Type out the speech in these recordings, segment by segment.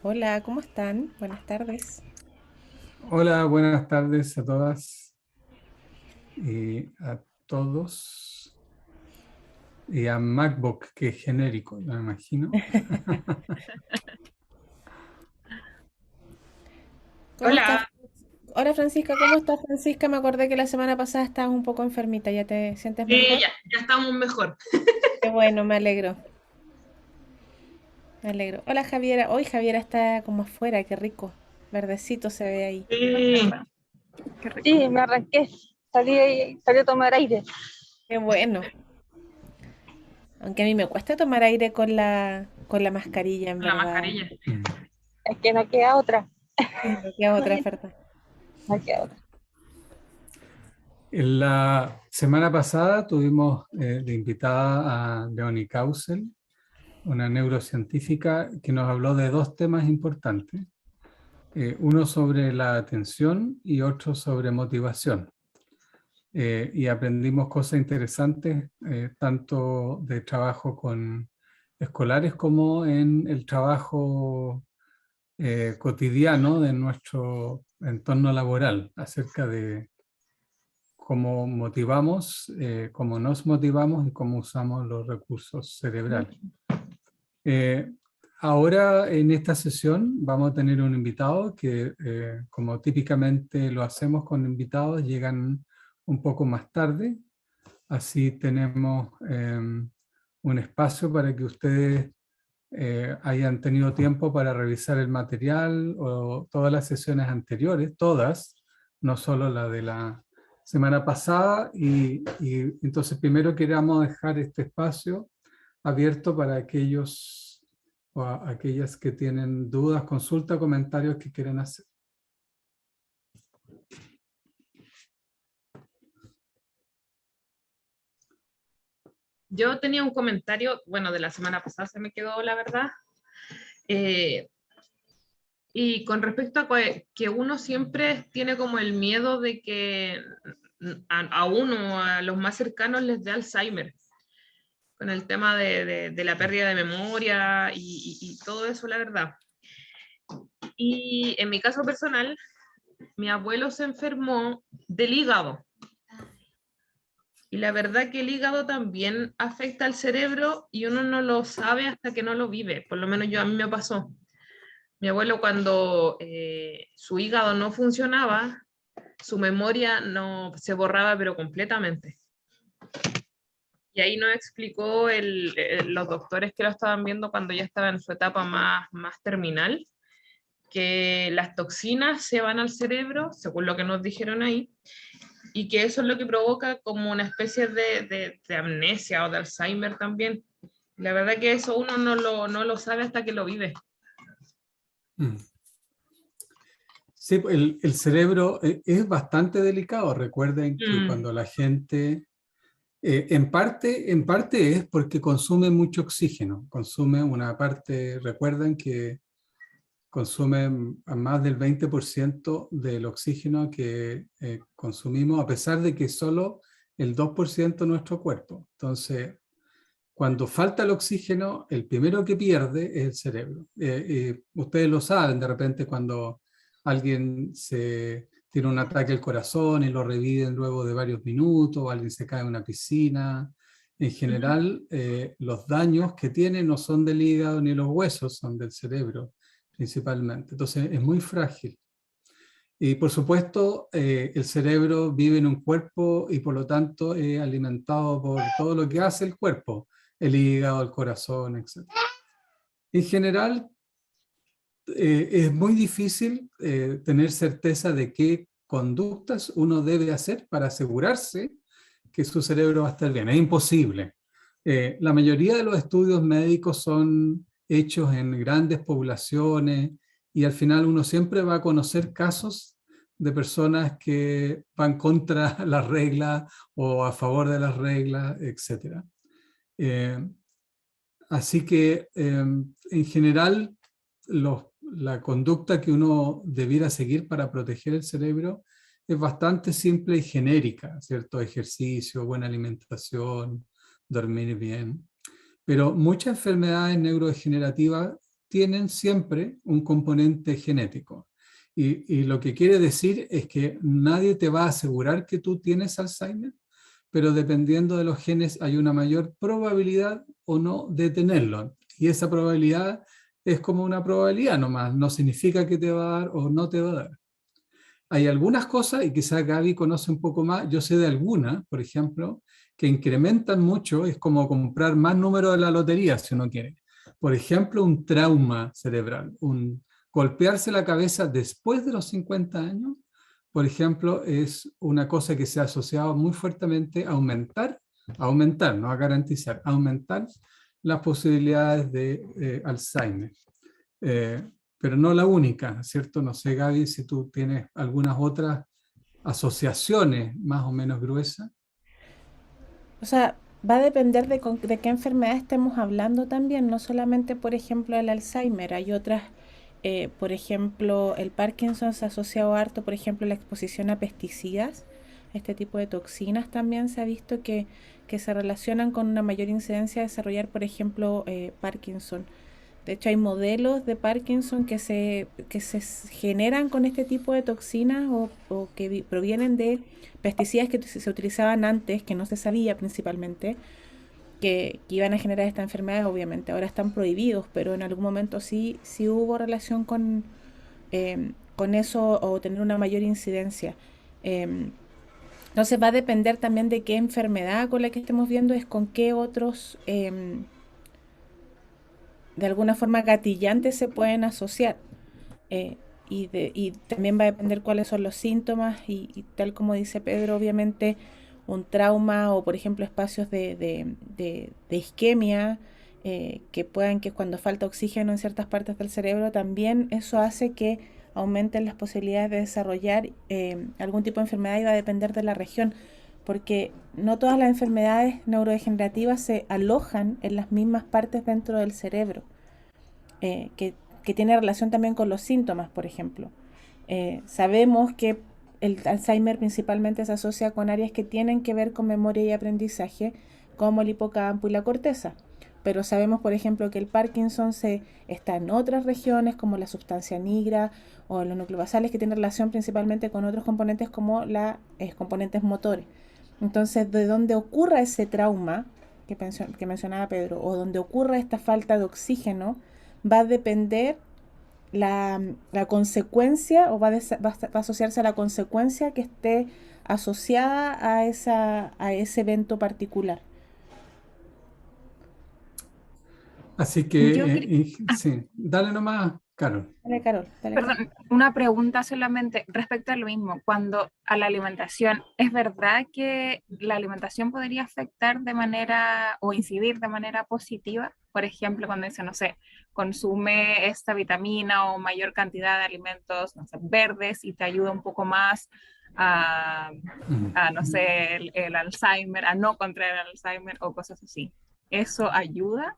Hola, ¿cómo están? Buenas tardes. Hola, buenas tardes a todas y a todos. Y a MacBook, que es genérico, me imagino. ¿Cómo estás? Hola, Hola Francisca, ¿cómo estás Francisca? Me acordé que la semana pasada estabas un poco enfermita, ¿ya te sientes sí, mejor? ya estamos mejor. Qué bueno, me alegro, me alegro. Hola Javiera, hoy Javiera está como afuera, qué rico, verdecito se ve ahí. Sí, qué rico. Sí, me arranqué, salí a tomar aire. Qué bueno, aunque a mí me cuesta tomar aire con la mascarilla, en La verdad. mascarilla. Mm. Es que no queda otra, Sí, me queda otra oferta. no queda otra. En la semana pasada tuvimos de invitada a Leonie Kausel, una neurocientífica que nos habló de dos temas importantes. Uno sobre la atención y otro sobre motivación. Y aprendimos cosas interesantes, tanto de trabajo con escolares como en el trabajo cotidiano de nuestro entorno laboral, acerca de cómo motivamos, cómo nos motivamos y cómo usamos los recursos cerebrales. Eh, Ahora en esta sesión vamos a tener un invitado que, como típicamente lo hacemos con invitados, llegan un poco más tarde. Así tenemos un espacio para que ustedes hayan tenido tiempo para revisar el material o todas las sesiones anteriores, todas, no solo la de la semana pasada. Y entonces primero queríamos dejar este espacio abierto para aquellos o aquellas que tienen dudas, consultas, comentarios que quieren hacer. Yo tenía un comentario, bueno, de la semana pasada se me quedó, la verdad. Eh, y con respecto a que uno siempre tiene como el miedo de que a uno, a los más cercanos, les dé Alzheimer, con el tema de la pérdida de memoria y todo eso, la verdad. Y en mi caso personal, mi abuelo se enfermó del hígado. Y la verdad que el hígado también afecta al cerebro y uno no lo sabe hasta que no lo vive. Por lo menos yo a mí me pasó. Mi abuelo cuando su hígado no funcionaba, su memoria no se borraba pero completamente. Y ahí nos explicó los doctores que lo estaban viendo cuando ya estaba en su etapa más terminal, que las toxinas se van al cerebro, según lo que nos dijeron ahí, y que eso es lo que provoca como una especie de amnesia o de Alzheimer también. La verdad que eso uno no lo sabe hasta que lo vive. Mm. Sí, el cerebro es bastante delicado. Recuerden que Mm. cuando la gente, en parte es porque consume mucho oxígeno, consume una parte, recuerden que consume a más del 20% del oxígeno que consumimos, a pesar de que solo el 2% de nuestro cuerpo. Entonces, cuando falta el oxígeno, el primero que pierde es el cerebro. Ustedes lo saben, de repente cuando alguien tiene un ataque al corazón y lo reviven luego de varios minutos, o alguien se cae en una piscina. En Ujú. general, los daños que tiene no son del hígado ni los huesos, son del cerebro principalmente. Entonces es muy frágil. Y por supuesto, el cerebro vive en un cuerpo y por lo tanto es alimentado por todo lo que hace el cuerpo, el hígado, el corazón, etc. En general, es muy difícil tener certeza de qué conductas uno debe hacer para asegurarse que su cerebro va a estar bien. Es imposible. La mayoría de los estudios médicos son hechos en grandes poblaciones y al final uno siempre va a conocer casos de personas que van contra las reglas o a favor de las reglas, etc. Eh, Así que en general la conducta que uno debiera seguir para proteger el cerebro es bastante simple y genérica, ¿cierto? Ejercicio, buena alimentación, dormir bien. Pero muchas enfermedades neurodegenerativas tienen siempre un componente genético. Y lo que quiere decir es que nadie te va a asegurar que tú tienes Alzheimer, pero dependiendo de los genes hay una mayor probabilidad o no de tenerlo. Y esa probabilidad es como una probabilidad nomás, no significa que te va a dar o no te va a dar. Hay algunas cosas, y quizás Gaby conoce un poco más, yo sé de algunas, por ejemplo, que incrementan mucho, es como comprar más números de la lotería, si uno quiere. Por ejemplo, un trauma cerebral, un golpearse la cabeza después de los 50 años, por ejemplo, es una cosa que se ha asociado muy fuertemente a aumentar, no a garantizar, aumentar las posibilidades de Alzheimer. Eh, pero no la única, ¿cierto? No sé, Gaby, si tú tienes algunas otras asociaciones más o menos gruesas. O sea, va a depender de qué enfermedad estemos hablando también, no solamente, por ejemplo, el Alzheimer, hay otras, por ejemplo, el Parkinson se ha asociado harto, por ejemplo, la exposición a pesticidas, este tipo de toxinas también se ha visto que se relacionan con una mayor incidencia de desarrollar, por ejemplo, Parkinson. De hecho, hay modelos de Parkinson que se generan con este tipo de toxinas o que provienen de pesticidas que se utilizaban antes, que no se sabía principalmente, que iban a generar esta enfermedad. Obviamente ahora están prohibidos, pero en algún momento sí hubo relación con eso o tener una mayor incidencia. Eh, entonces va a depender también de qué enfermedad con la que estemos viendo, es con qué otros de alguna forma gatillantes se pueden asociar. eh, y también va a depender cuáles son los síntomas y tal como dice Pedro, obviamente un trauma o por ejemplo espacios de isquemia que cuando falta oxígeno en ciertas partes del cerebro, también eso hace que aumenten las posibilidades de desarrollar algún tipo de enfermedad y va a depender de la región, porque no todas las enfermedades neurodegenerativas se alojan en las mismas partes dentro del cerebro eh, que, que tiene relación también con los síntomas, por ejemplo. Sabemos que el Alzheimer principalmente se asocia con áreas que tienen que ver con memoria y aprendizaje, como el hipocampo y la corteza. Pero sabemos, por ejemplo, que el Parkinson está en otras regiones, como la sustancia nigra o los nucleobasales, que tienen relación principalmente con otros componentes como los componentes motores. Entonces, de donde ocurra ese trauma que mencionaba Pedro, o donde ocurra esta falta de oxígeno, va a depender la consecuencia o va a asociarse a la consecuencia que esté asociada a ese evento particular. Así Yo que, quería, sí, dale nomás, Carol. Dale, Carol, dale, Carol. perdón, una pregunta solamente respecto a lo mismo. Cuando a la alimentación, ¿es verdad que la alimentación podría afectar de manera o incidir de manera positiva? Por ejemplo, cuando dice, no sé, consume esta vitamina o mayor cantidad de alimentos, no sé, verdes y te ayuda un poco más a, no sé, el Alzheimer, a no contraer Alzheimer o cosas así. ¿Eso ayuda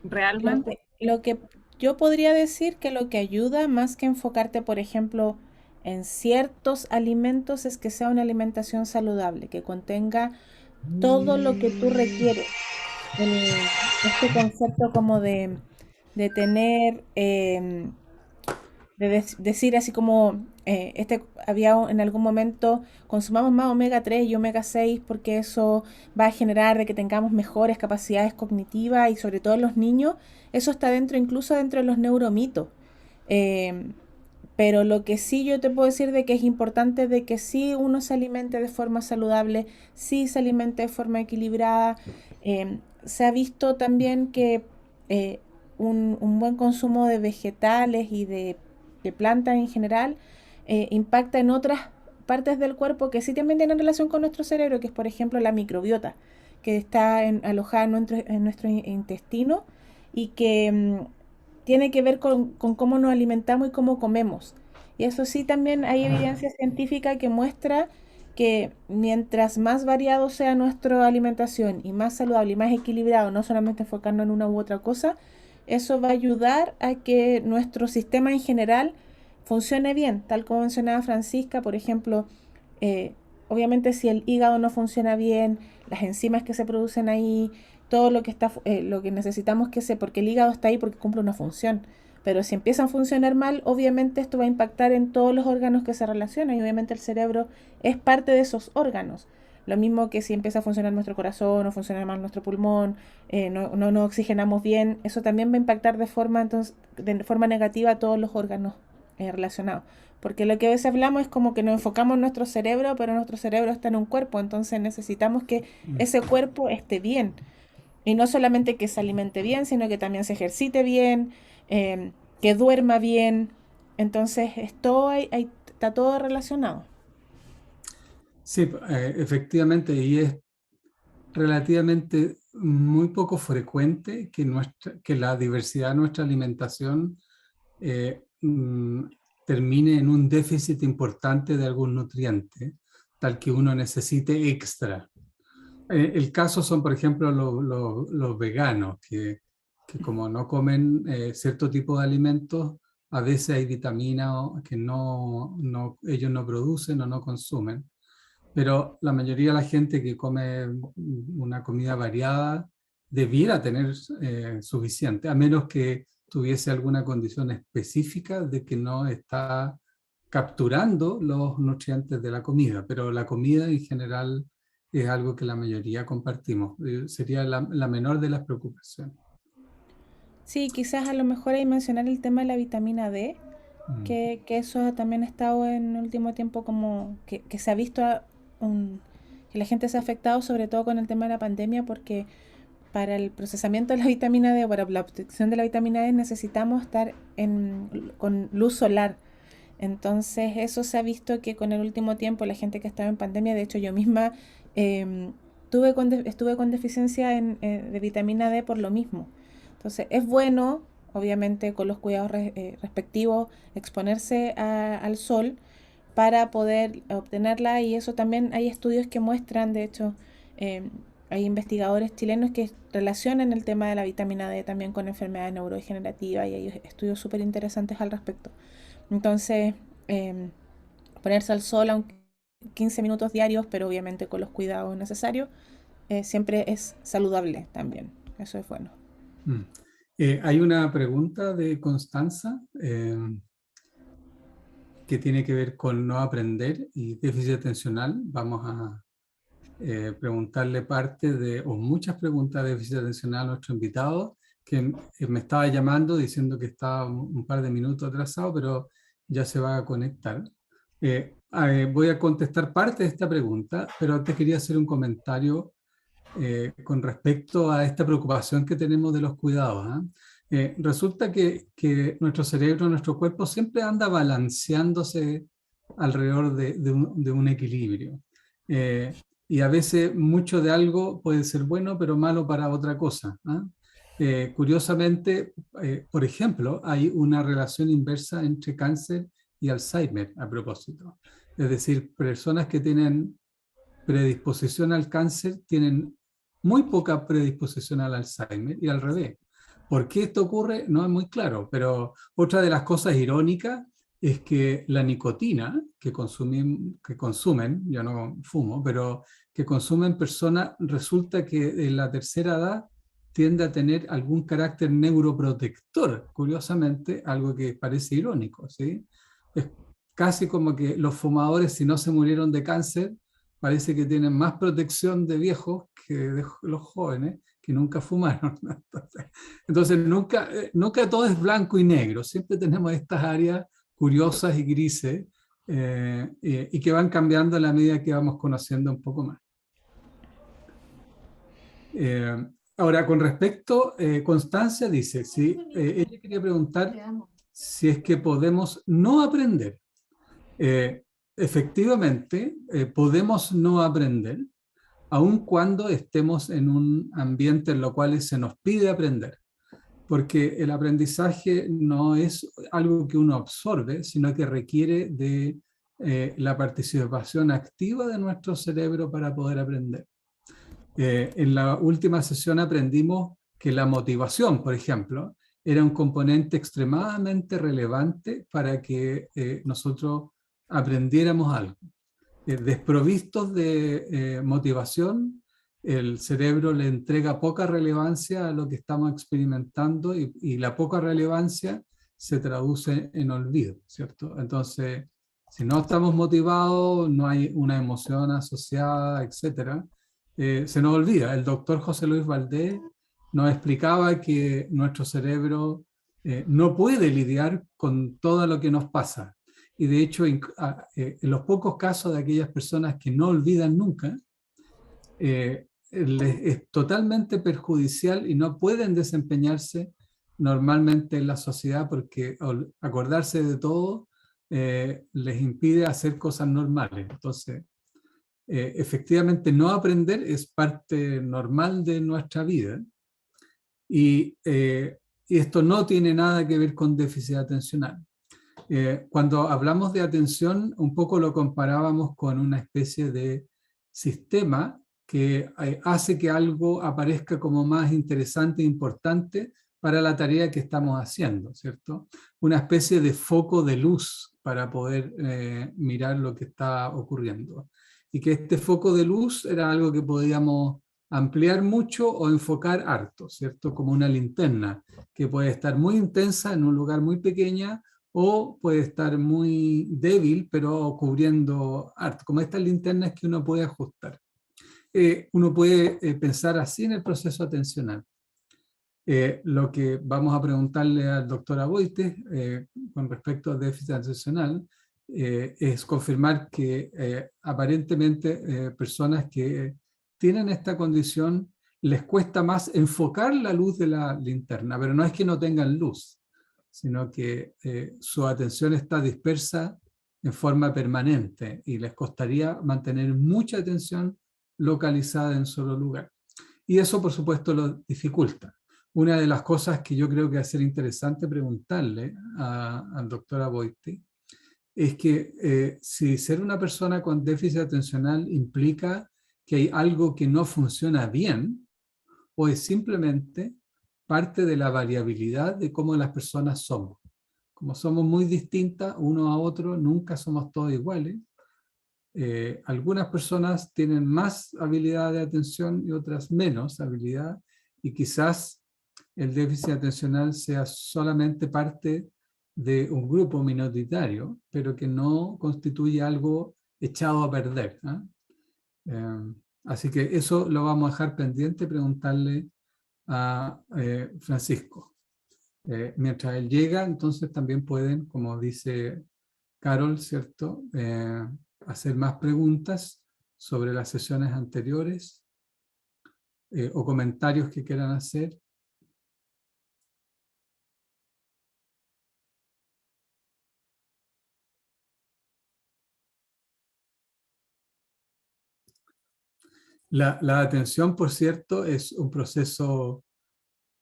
realmente? Lo que yo podría decir que lo que ayuda más que enfocarte, por ejemplo, en ciertos alimentos es que sea una alimentación saludable, que contenga todo lo que tú requieres. Este concepto como de tener decir así como en algún momento consumamos más omega 3 y omega 6 porque eso va a generar de que tengamos mejores capacidades cognitivas y sobre todo en los niños, eso está incluso dentro de los neuromitos. Eh, pero lo que sí yo te puedo decir de que es importante de que sí uno se alimente de forma saludable, sí se alimente de forma equilibrada. Se ha visto también que un buen consumo de vegetales y de plantas en general impacta en otras partes del cuerpo que sí también tienen relación con nuestro cerebro, que es por ejemplo la microbiota, que está alojada en nuestro intestino y que tiene que ver con cómo nos alimentamos y cómo comemos. Y eso sí, también hay evidencia científica que muestra que mientras más variado sea nuestra alimentación y más saludable y más equilibrado, no solamente enfocarnos en una u otra cosa, eso va a ayudar a que nuestro sistema en general funcione bien, tal como mencionaba Francisca, por ejemplo, obviamente si el hígado no funciona bien, las enzimas que se producen ahí, todo lo que está, lo que necesitamos porque el hígado está ahí porque cumple una función. Pero si empiezan a funcionar mal, obviamente esto va a impactar en todos los órganos que se relacionan y obviamente el cerebro es parte de esos órganos. Lo mismo que si empieza a funcionar nuestro corazón o funciona mal nuestro pulmón, no oxigenamos bien, eso también va a impactar de forma negativa a todos los órganos relacionados. Porque lo que a veces hablamos es como que nos enfocamos en nuestro cerebro, pero nuestro cerebro está en un cuerpo, entonces necesitamos que ese cuerpo esté bien. Y no solamente que se alimente bien, sino que también se ejercite bien, que duerma bien. Entonces, está todo relacionado. Sí, efectivamente, y es relativamente muy poco frecuente que la diversidad de nuestra alimentación termine en un déficit importante de algún nutriente, tal que uno necesite extra. El caso son, por ejemplo, los veganos, que como no comen cierto tipo de alimentos, a veces hay vitaminas que ellos no producen o no consumen. Pero la mayoría de la gente que come una comida variada debiera tener suficiente, a menos que tuviese alguna condición específica de que no está capturando los nutrientes de la comida. Pero la comida en general es algo que la mayoría compartimos. Sería la menor de las preocupaciones. Sí, quizás a lo mejor hay mencionar el tema de la vitamina D, que eso también ha estado en el último tiempo como que se ha visto que la gente se ha afectado sobre todo con el tema de la pandemia porque para el procesamiento de la vitamina D o para la obtención de la vitamina D necesitamos estar con luz solar. Entonces eso se ha visto que con el último tiempo la gente que estaba en pandemia, de hecho yo misma estuve con deficiencia de vitamina D por lo mismo. Entonces es bueno, obviamente con los cuidados respectivos, exponerse al sol para poder obtenerla y eso también hay estudios que muestran, de hecho hay investigadores chilenos que relacionan el tema de la vitamina D también con enfermedades neurodegenerativas y hay estudios súper interesantes al respecto. Entonces, ponerse al sol aunque 15 minutos diarios, pero obviamente con los cuidados necesarios, siempre es saludable también. Eso es bueno. Hay una pregunta de Constanza que tiene que ver con no aprender y déficit atencional. Vamos a preguntarle o muchas preguntas de déficit atencional a nuestro invitado, que me estaba llamando diciendo que estaba un par de minutos atrasado, pero ya se va a conectar. Voy a contestar parte de esta pregunta, pero antes quería hacer un comentario con respecto a esta preocupación que tenemos de los cuidados. Resulta que nuestro cerebro, nuestro cuerpo siempre anda balanceándose alrededor de un equilibrio. Y a veces mucho de algo puede ser bueno, pero malo para otra cosa. Curiosamente, por ejemplo, hay una relación inversa entre cáncer y Alzheimer a propósito. Es decir, personas que tienen predisposición al cáncer tienen muy poca predisposición al Alzheimer y al revés. ¿Por qué esto ocurre? No es muy claro, pero otra de las cosas irónicas es que la nicotina que consumen, yo no fumo, pero que consumen personas, resulta que en la tercera edad tiende a tener algún carácter neuroprotector, curiosamente, algo que parece irónico, ¿sí? Es casi como que los fumadores, si no se murieron de cáncer, parece que tienen más protección de viejos que de los jóvenes que nunca fumaron. Entonces nunca todo es blanco y negro, siempre tenemos estas áreas curiosas y grises y que van cambiando a la medida que vamos conociendo un poco más. Ahora, con respecto, Constancia dice, ¿sí? Ella quería preguntar si es que podemos no aprender. Efectivamente, podemos no aprender, aun cuando estemos en un ambiente en lo cual se nos pide aprender. Porque el aprendizaje no es algo que uno absorbe, sino que requiere de la participación activa de nuestro cerebro para poder aprender. En la última sesión aprendimos que la motivación, por ejemplo, era un componente extremadamente relevante para que nosotros aprendiéramos algo. Desprovistos de motivación, el cerebro le entrega poca relevancia a lo que estamos experimentando y la poca relevancia se traduce en olvido, ¿cierto? Entonces, si no estamos motivados, no hay una emoción asociada, etcétera, se nos olvida. El doctor José Luis Valdés nos explicaba que nuestro cerebro no puede lidiar con todo lo que nos pasa. Y de hecho, en los pocos casos de aquellas personas que no olvidan nunca, les es totalmente perjudicial y no pueden desempeñarse normalmente en la sociedad porque acordarse de todo les impide hacer cosas normales. Entonces, efectivamente, no aprender es parte normal de nuestra vida y esto no tiene nada que ver con déficit atencional. Cuando hablamos de atención, un poco lo comparábamos con una especie de sistema que hace que algo aparezca como más interesante e importante para la tarea que estamos haciendo, ¿cierto? Una especie de foco de luz para poder mirar lo que está ocurriendo. Y que este foco de luz era algo que podíamos ampliar mucho o enfocar harto, ¿cierto? Como una linterna que puede estar muy intensa en un lugar muy pequeño o puede estar muy débil, pero cubriendo harto, como estas linternas que uno puede ajustar. Uno puede pensar así en el proceso atencional. Lo que vamos a preguntarle al doctor Aboites con respecto al déficit atencional es confirmar que aparentemente personas que tienen esta condición les cuesta más enfocar la luz de la linterna, pero no es que no tengan luz, sino que su atención está dispersa en forma permanente y les costaría mantener mucha atención localizada en un solo lugar. Y eso, por supuesto, lo dificulta. Una de las cosas que yo creo que va a ser interesante preguntarle al doctor Aboites es que si ser una persona con déficit atencional implica que hay algo que no funciona bien o es simplemente parte de la variabilidad de cómo las personas somos. Como somos muy distintas uno a otro, nunca somos todos iguales. Algunas personas tienen más habilidad de atención y otras menos habilidad, y quizás el déficit atencional sea solamente parte de un grupo minoritario, pero que no constituye algo echado a perder, ¿eh? Así que eso lo vamos a dejar pendiente, preguntarle a Francisco. Mientras él llega, entonces también pueden, como dice Carol, ¿cierto?, hacer más preguntas sobre las sesiones anteriores o comentarios que quieran hacer. La atención, por cierto, es un proceso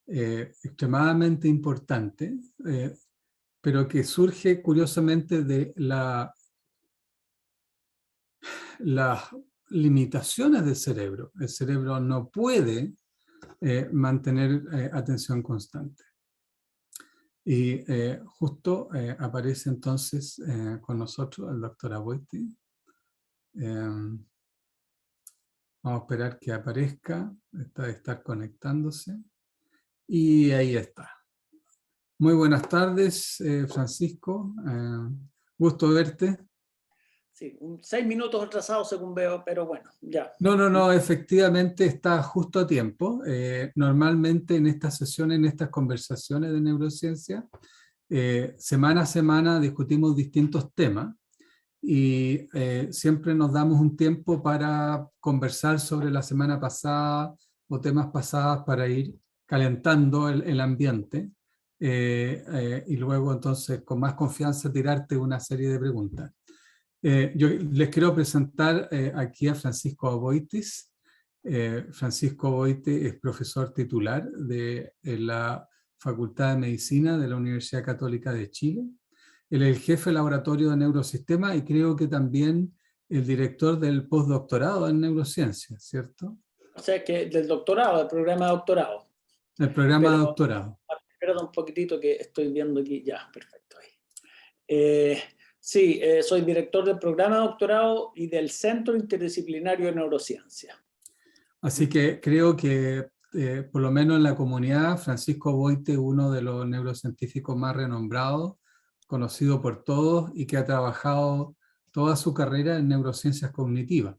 extremadamente importante, pero que surge curiosamente de las limitaciones del cerebro. El cerebro no puede mantener atención constante. Y justo aparece entonces con nosotros el doctor Aboites. Vamos a esperar que aparezca, está de estar conectándose. Y ahí está. Muy buenas tardes, Francisco. Gusto verte. Sí, 6 minutos atrasado según veo, pero bueno, ya. No, efectivamente está justo a tiempo. Normalmente en estas sesiones, en estas conversaciones de neurociencia, semana a semana discutimos distintos temas y siempre nos damos un tiempo para conversar sobre la semana pasada o temas pasados para ir calentando el ambiente y luego entonces con más confianza tirarte una serie de preguntas. Yo les quiero presentar aquí a Francisco Aboites. Francisco Aboites es profesor titular de la Facultad de Medicina de la Universidad Católica de Chile. Él es el jefe del laboratorio de neurosistema y creo que también el director del postdoctorado en neurociencia, ¿cierto? O sea que del doctorado, del programa de doctorado. El programa de doctorado. Espera un poquitito que estoy viendo aquí. Ya, perfecto. Sí, soy director del programa de doctorado y del Centro Interdisciplinario de Neurociencia. Así que creo que, por lo menos en la comunidad, Francisco Boite, uno de los neurocientíficos más renombrados, conocido por todos y que ha trabajado toda su carrera en neurociencias cognitivas.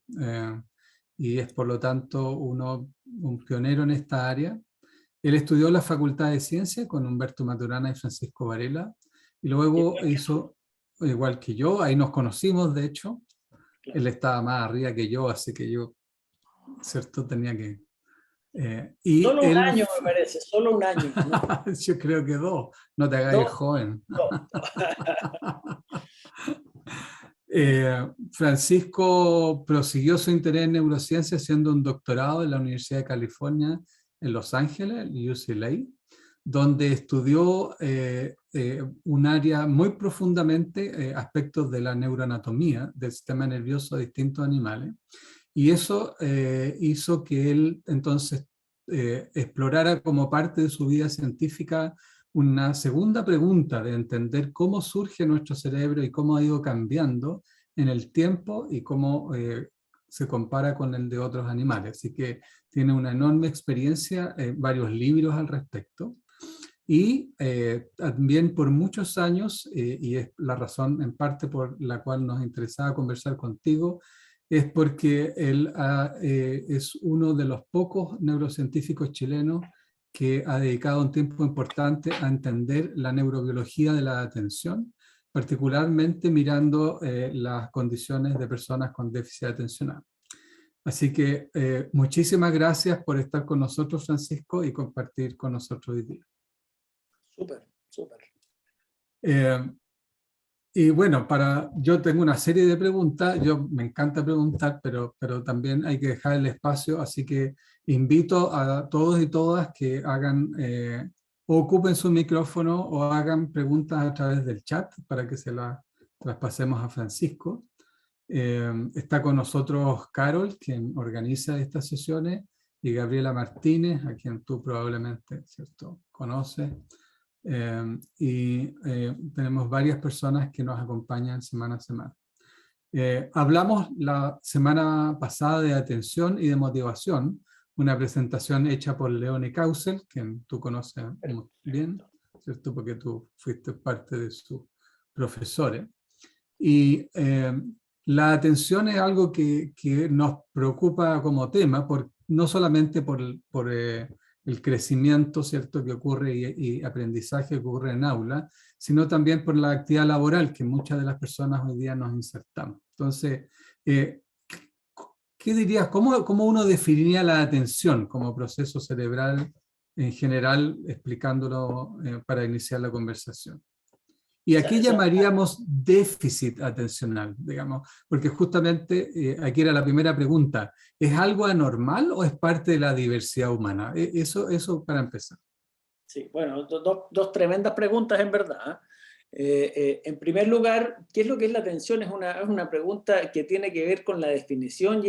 Y es, por lo tanto, un pionero en esta área. Él estudió en la Facultad de Ciencias con Humberto Maturana y Francisco Varela, y luego hizo, igual que yo, ahí nos conocimos, de hecho. Claro. Él estaba más arriba que yo, así que yo, ¿cierto? Tenía que... y Solo un él, año, me parece, solo un año, ¿no? yo creo que 2, no te hagas 2, joven. 2. Francisco prosiguió su interés en neurociencia haciendo un doctorado en la Universidad de California en Los Ángeles, UCLA, donde estudió un área muy profundamente, aspectos de la neuroanatomía del sistema nervioso de distintos animales, y eso hizo que él entonces explorara como parte de su vida científica una segunda pregunta de entender cómo surge nuestro cerebro y cómo ha ido cambiando en el tiempo y cómo se compara con el de otros animales. Así que tiene una enorme experiencia, varios libros al respecto. Y también por muchos años, y es la razón en parte por la cual nos interesaba conversar contigo, es porque él es uno de los pocos neurocientíficos chilenos que ha dedicado un tiempo importante a entender la neurobiología de la atención, particularmente mirando las condiciones de personas con déficit atencional. Así que muchísimas gracias por estar con nosotros, Francisco, y compartir con nosotros hoy día. Súper, súper. Y bueno, yo tengo una serie de preguntas, me encanta preguntar, pero también hay que dejar el espacio, así que invito a todos y todas que hagan, o ocupen su micrófono o hagan preguntas a través del chat para que se las traspasemos a Francisco. Está con nosotros Carol, quien organiza estas sesiones, y Gabriela Martínez, a quien tú probablemente, ¿cierto?, conoces. Tenemos varias personas que nos acompañan semana a semana. Hablamos la semana pasada de atención y de motivación, una presentación hecha por Leone Kausel, quien tú conoces muy bien, ¿cierto?, porque tú fuiste parte de sus profesores. Y la atención es algo que nos preocupa como tema, no solamente por el crecimiento, ¿cierto?, que ocurre y aprendizaje que ocurre en aula, sino también por la actividad laboral que muchas de las personas hoy día nos insertamos. Entonces, ¿qué dirías? ¿Cómo uno definiría la atención como proceso cerebral en general, explicándolo para iniciar la conversación? ¿Y a qué llamaríamos déficit atencional, digamos? Porque justamente aquí era la primera pregunta. ¿Es algo anormal o es parte de la diversidad humana? Eso para empezar. Sí, bueno, dos tremendas preguntas en verdad. En primer lugar, ¿qué es lo que es la atención? Es una pregunta que tiene que ver con la definición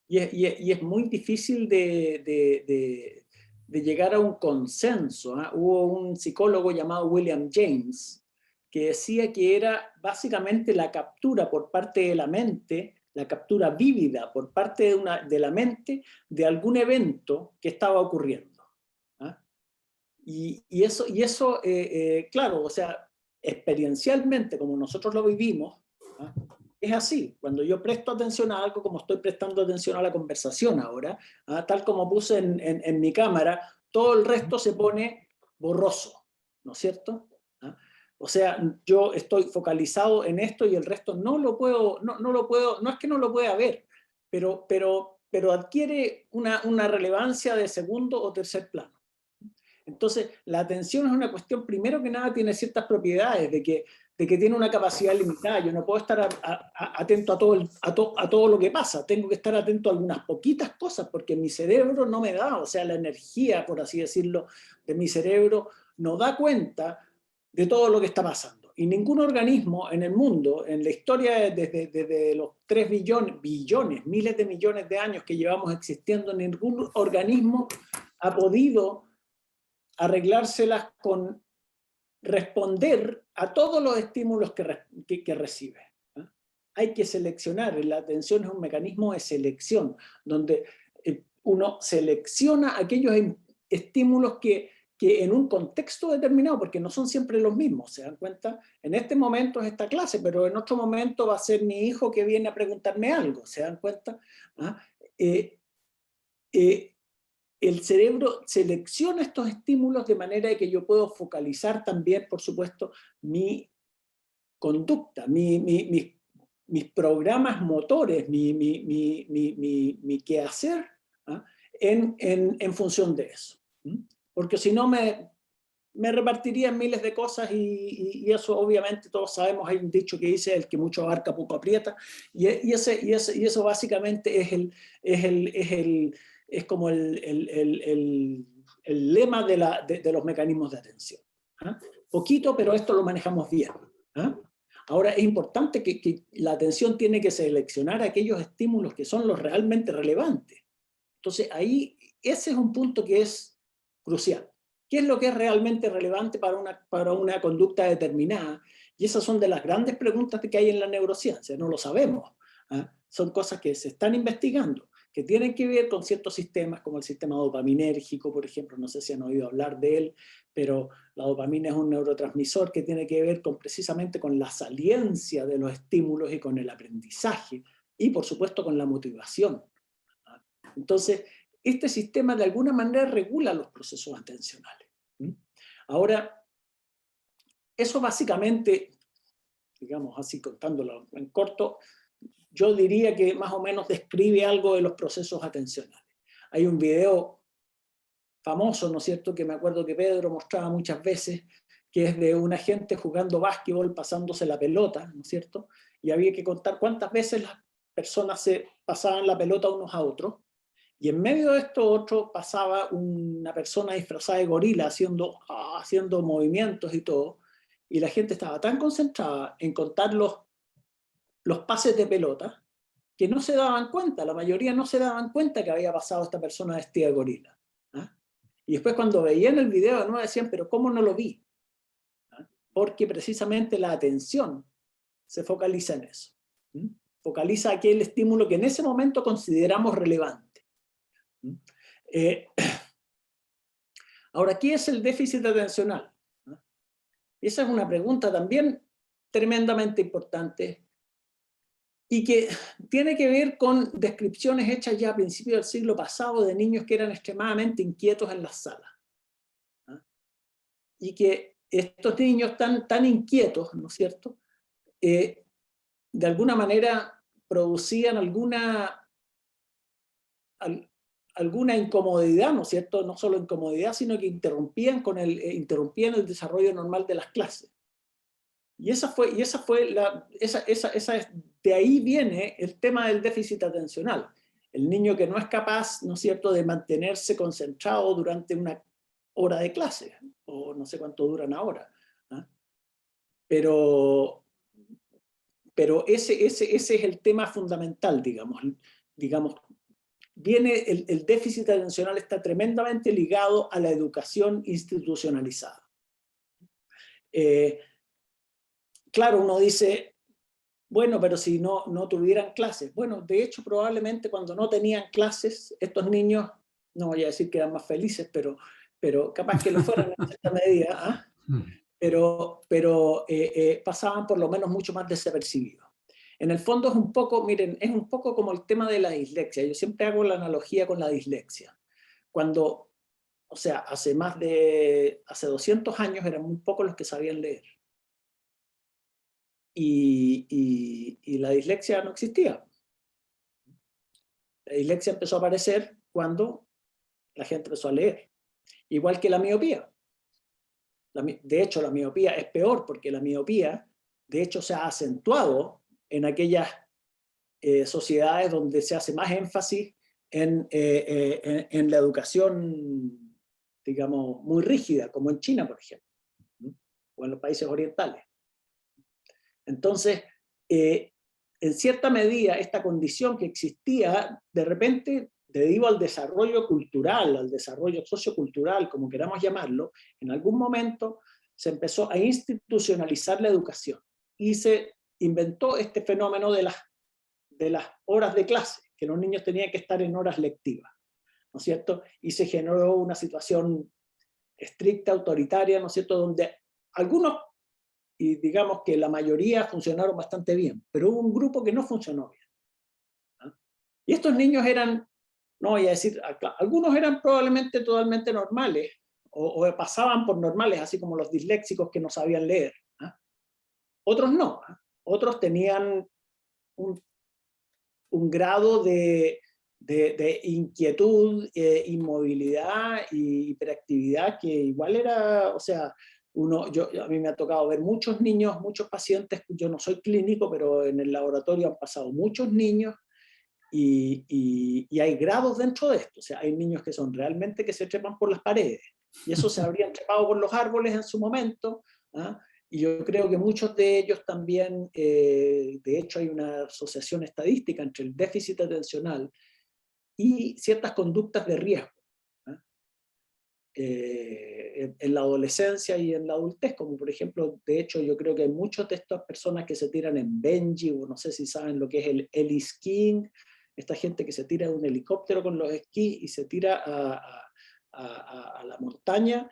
y es muy difícil de llegar a un consenso. Hubo un psicólogo llamado William James que decía que era básicamente la captura por parte de la mente, la captura vívida por parte de la mente de algún evento que estaba ocurriendo. Y eso claro, o sea, experiencialmente, como nosotros lo vivimos, es así. Cuando yo presto atención a algo, como estoy prestando atención a la conversación ahora, tal como puse en mi cámara, todo el resto se pone borroso, ¿no es cierto? O sea, yo estoy focalizado en esto y el resto no lo puedo, no es que no lo pueda ver, pero adquiere una relevancia de segundo o tercer plano. Entonces, la atención es una cuestión, primero que nada, tiene ciertas propiedades de que tiene una capacidad limitada. Yo no puedo estar atento a todo lo que pasa. Tengo que estar atento a algunas poquitas cosas porque mi cerebro no me da, o sea, la energía, por así decirlo, de mi cerebro no da cuenta de todo lo que está pasando. Y ningún organismo en el mundo, en la historia desde los 3 billones, miles de millones de años que llevamos existiendo, ningún organismo ha podido arreglárselas con responder a todos los estímulos que recibe. Hay que seleccionar. La atención es un mecanismo de selección, donde uno selecciona aquellos estímulos que en un contexto determinado, porque no son siempre los mismos, ¿se dan cuenta? En este momento es esta clase, pero en otro momento va a ser mi hijo que viene a preguntarme algo, ¿se dan cuenta? ¿Ah? El cerebro selecciona estos estímulos de manera de que yo puedo focalizar también, por supuesto, mi conducta, mis programas motores, mi quehacer, ¿ah? en función de eso. Porque si no me repartiría en miles de cosas y eso obviamente todos sabemos, hay un dicho que dice el que mucho abarca poco aprieta, y eso básicamente es como el lema de los mecanismos de atención. ¿Ah? Poquito, pero esto lo manejamos bien. ¿Ah? Ahora es importante que la atención tiene que seleccionar aquellos estímulos que son los realmente relevantes. Entonces ahí ese es un punto que es crucial. ¿Qué es lo que es realmente relevante para una conducta determinada? Y esas son de las grandes preguntas que hay en la neurociencia, no lo sabemos. ¿Ah? Son cosas que se están investigando, que tienen que ver con ciertos sistemas, como el sistema dopaminérgico, por ejemplo, no sé si han oído hablar de él, pero la dopamina es un neurotransmisor que tiene que ver precisamente con la saliencia de los estímulos y con el aprendizaje, y por supuesto con la motivación. ¿Ah? Entonces, este sistema de alguna manera regula los procesos atencionales. Ahora, eso básicamente, digamos así contándolo en corto, yo diría que más o menos describe algo de los procesos atencionales. Hay un video famoso, ¿no es cierto?, que me acuerdo que Pedro mostraba muchas veces, que es de una gente jugando básquetbol, pasándose la pelota, ¿no es cierto? Y había que contar cuántas veces las personas se pasaban la pelota unos a otros. Y en medio de esto otro pasaba una persona disfrazada de gorila haciendo movimientos y todo, y la gente estaba tan concentrada en contar los pases de pelota que no se daban cuenta, la mayoría no se daban cuenta que había pasado esta persona vestida de gorila. ¿Ah? Y después cuando veían el video de nuevo decían, pero ¿cómo no lo vi? ¿Ah? Porque precisamente la atención se focaliza en eso. Focaliza aquel estímulo que en ese momento consideramos relevante. Ahora, ¿qué es el déficit atencional? Esa es una pregunta también tremendamente importante y que tiene que ver con descripciones hechas ya a principios del siglo pasado de niños que eran extremadamente inquietos en las salas. Y que estos niños tan inquietos, ¿no es cierto?, de alguna manera producían alguna incomodidad, ¿no es cierto? No solo incomodidad, sino que interrumpían el desarrollo normal de las clases. De ahí viene el tema del déficit atencional. El niño que no es capaz, ¿no es cierto?, de mantenerse concentrado durante una hora de clase, o no sé cuánto duran ahora. ¿Ah? Pero ese es el tema fundamental, digamos. Viene el déficit atencional está tremendamente ligado a la educación institucionalizada. Claro, uno dice, bueno, pero si no tuvieran clases. Bueno, de hecho, probablemente cuando no tenían clases, estos niños, no voy a decir que eran más felices, pero capaz que lo fueran en cierta medida, ¿eh? Pero pasaban por lo menos mucho más desapercibidos. En el fondo es un poco, miren, es un poco como el tema de la dislexia. Yo siempre hago la analogía con la dislexia. Cuando, o sea, hace 200 años eran muy pocos los que sabían leer. Y la dislexia no existía. La dislexia empezó a aparecer cuando la gente empezó a leer. Igual que la miopía. De hecho, la miopía es peor porque la miopía, de hecho, se ha acentuado en aquellas sociedades donde se hace más énfasis en la educación, digamos, muy rígida, como en China, por ejemplo, o en los países orientales. Entonces, en cierta medida, esta condición que existía, de repente, debido al desarrollo cultural, al desarrollo sociocultural, como queramos llamarlo, en algún momento se empezó a institucionalizar la educación y se inventó este fenómeno de las horas de clase, que los niños tenían que estar en horas lectivas. ¿no es cierto? Y se generó una situación estricta, autoritaria, ¿no es cierto?, donde algunos, y digamos que la mayoría, funcionaron bastante bien, pero hubo un grupo que no funcionó bien. ¿Ah? Y estos niños eran, no voy a decir, algunos eran probablemente totalmente normales, o pasaban por normales, así como los disléxicos que no sabían leer. ¿Ah? Otros no. ¿Ah? Otros tenían un grado de inquietud, inmovilidad y hiperactividad que igual era, o sea, a mí me ha tocado ver muchos niños, muchos pacientes, yo no soy clínico, pero en el laboratorio han pasado muchos niños y hay grados dentro de esto, o sea, hay niños que son realmente que se trepan por las paredes, y eso se habrían trepado por los árboles en su momento, ¿ah? Y yo creo que muchos de ellos también, de hecho hay una asociación estadística entre el déficit atencional y ciertas conductas de riesgo, ¿ah? En la adolescencia y en la adultez, como por ejemplo, de hecho yo creo que hay muchas de estas personas que se tiran en bungee, o no sé si saben lo que es el heli-skiing, esta gente que se tira de un helicóptero con los esquís y se tira a la montaña,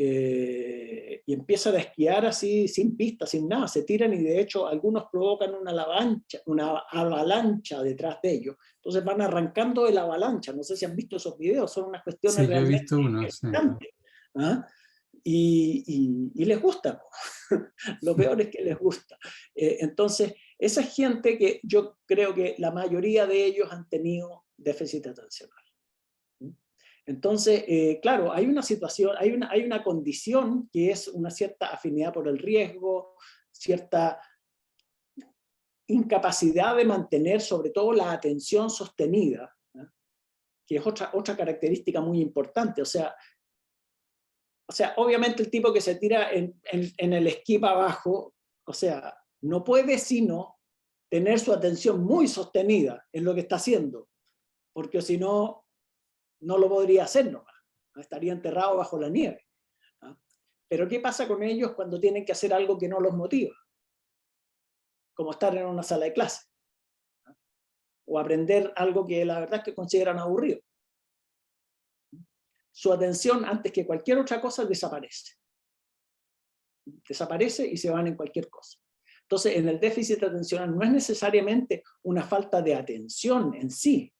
y empiezan a esquiar así sin pista, sin nada, se tiran y de hecho algunos provocan una avalancha detrás de ellos, entonces van arrancando de la avalancha, no sé si han visto esos videos, son unas cuestiones Sí, yo he realmente visto uno, sí. impresionantes, ¿ah? Y les gusta, lo peor es que les gusta. Entonces, esa gente que yo creo que la mayoría de ellos han tenido déficit atencional. Entonces, claro, hay una situación, hay una condición que es una cierta afinidad por el riesgo, cierta incapacidad de mantener sobre todo la atención sostenida, ¿no?, que es otra característica muy importante. O sea, obviamente el tipo que se tira en el esquí para abajo, o sea, no puede sino tener su atención muy sostenida en lo que está haciendo, porque si no, no lo podría hacer nomás, estaría enterrado bajo la nieve. ¿Ah? Pero ¿qué pasa con ellos cuando tienen que hacer algo que no los motiva? Como estar en una sala de clase, ¿ah?, o aprender algo que la verdad es que consideran aburrido. Su atención, antes que cualquier otra cosa, desaparece. Desaparece y se van en cualquier cosa. Entonces, en el déficit atencional no es necesariamente una falta de atención en sí,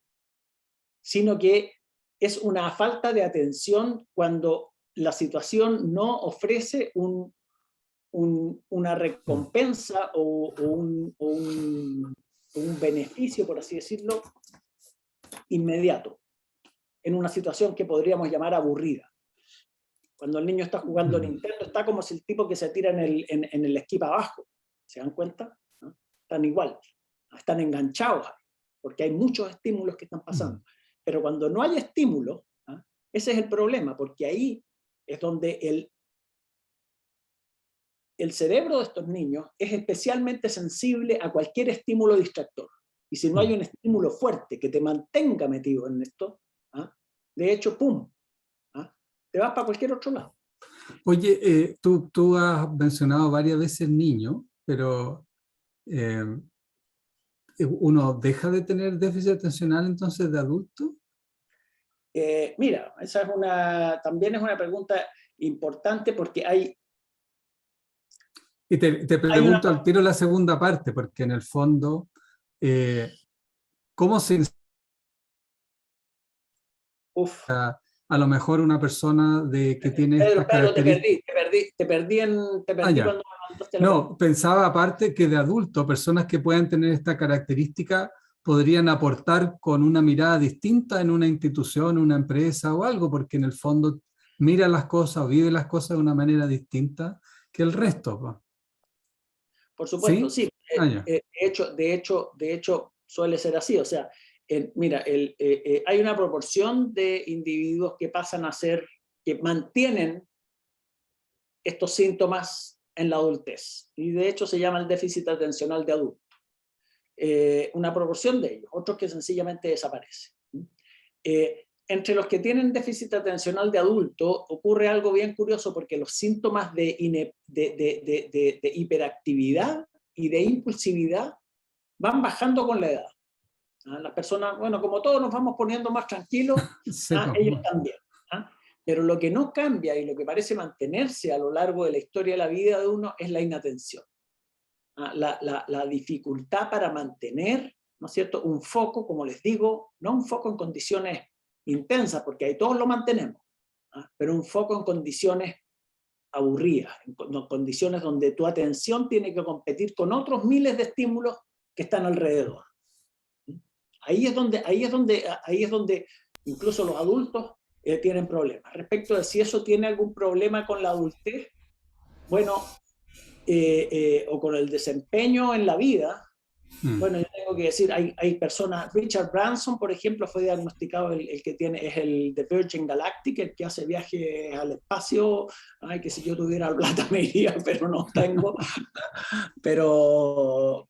sino que es una falta de atención cuando la situación no ofrece una recompensa o un beneficio, por así decirlo, inmediato, en una situación que podríamos llamar aburrida. Cuando el niño está jugando Nintendo, está como si el tipo que se tira en el esquí para abajo. ¿Se dan cuenta? ¿No? Están igual, están enganchados, porque hay muchos estímulos que están pasando. Pero cuando no hay estímulo, ¿ah?, ese es el problema, porque ahí es donde el cerebro de estos niños es especialmente sensible a cualquier estímulo distractor. Y si no hay un estímulo fuerte que te mantenga metido en esto, ¿ah?, de hecho, ¡pum!, ¿ah?, te vas para cualquier otro lado. Oye, tú has mencionado varias veces niño, pero ¿uno deja de tener déficit atencional entonces de adulto? Mira, esa también es una pregunta importante porque hay... Y te pregunto al tiro la segunda parte, porque en el fondo, ¿cómo se a lo mejor una persona que tiene estas características? Te perdí cuando... No, pensaba aparte que de adultos, personas que puedan tener esta característica podrían aportar con una mirada distinta en una institución, una empresa o algo, porque en el fondo mira las cosas o vive las cosas de una manera distinta que el resto, ¿no? Por supuesto, sí. De hecho, suele ser así. O sea, mira, hay una proporción de individuos que pasan a ser, que mantienen estos síntomas en la adultez. Y de hecho se llama el déficit atencional de adulto. Una proporción de ellos, otros que sencillamente desaparecen. Entre los que tienen déficit atencional de adulto ocurre algo bien curioso, porque los síntomas de hiperactividad y de impulsividad van bajando con la edad. Las personas, bueno, como todos nos vamos poniendo más tranquilos, Sí, ellos también. Pero lo que no cambia y lo que parece mantenerse a lo largo de la historia de la vida de uno es la inatención. La dificultad para mantener, ¿no es cierto?, un foco, como les digo, no un foco en condiciones intensas, porque ahí todos lo mantenemos, pero un foco en condiciones aburridas, en condiciones donde tu atención tiene que competir con otros miles de estímulos que están alrededor. Ahí es donde incluso los adultos tienen problemas. Respecto de si eso tiene algún problema con la adultez, bueno, o con el desempeño en la vida, bueno, yo tengo que decir, hay personas, Richard Branson, por ejemplo, fue diagnosticado, el que tiene, es el de Virgin Galactic, el que hace viajes al espacio. Ay, que si yo tuviera plata me iría, pero no tengo. Pero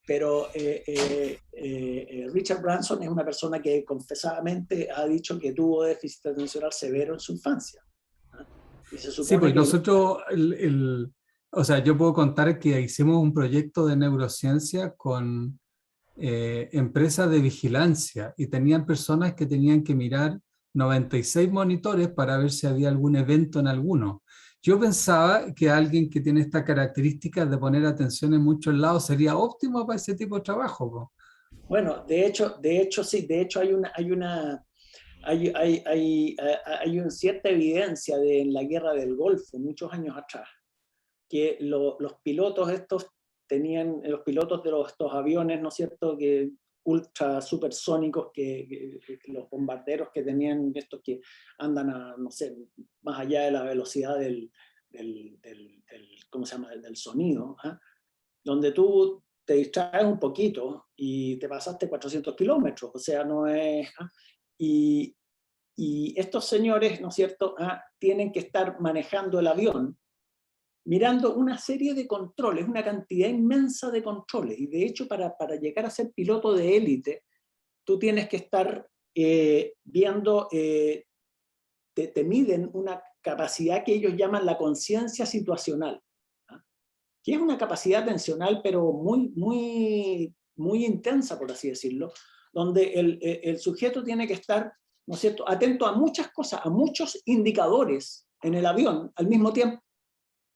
Richard Branson es una persona que confesadamente ha dicho que tuvo déficit atencional severo en su infancia. Y se supone sí, pues que nosotros, o sea, yo puedo contar que hicimos un proyecto de neurociencia con empresas de vigilancia y tenían personas que tenían que mirar 96 monitores para ver si había algún evento en alguno. Yo pensaba que alguien que tiene esta característica de poner atención en muchos lados sería óptimo para ese tipo de trabajo, ¿no? Bueno, de hecho sí, de hecho hay una cierta evidencia en la guerra del Golfo, muchos años atrás, que los pilotos estos tenían, los pilotos de estos aviones, ¿no es cierto?, que ultra supersónicos, que los bombarderos que tenían, estos que andan a, no sé, más allá de la velocidad ¿cómo se llama?, del sonido, donde tú te distraes un poquito y te pasaste 400 kilómetros, o sea, no es... Y estos señores, ¿no es cierto?, tienen que estar manejando el avión, mirando una serie de controles, una cantidad inmensa de controles. Y de hecho, para llegar a ser piloto de élite, tú tienes que estar viendo, te miden una capacidad que ellos llaman la conciencia situacional, que es una capacidad atencional, pero muy, muy, muy intensa, por así decirlo, donde el sujeto tiene que estar, ¿no es cierto?, atento a muchas cosas, a muchos indicadores en el avión al mismo tiempo.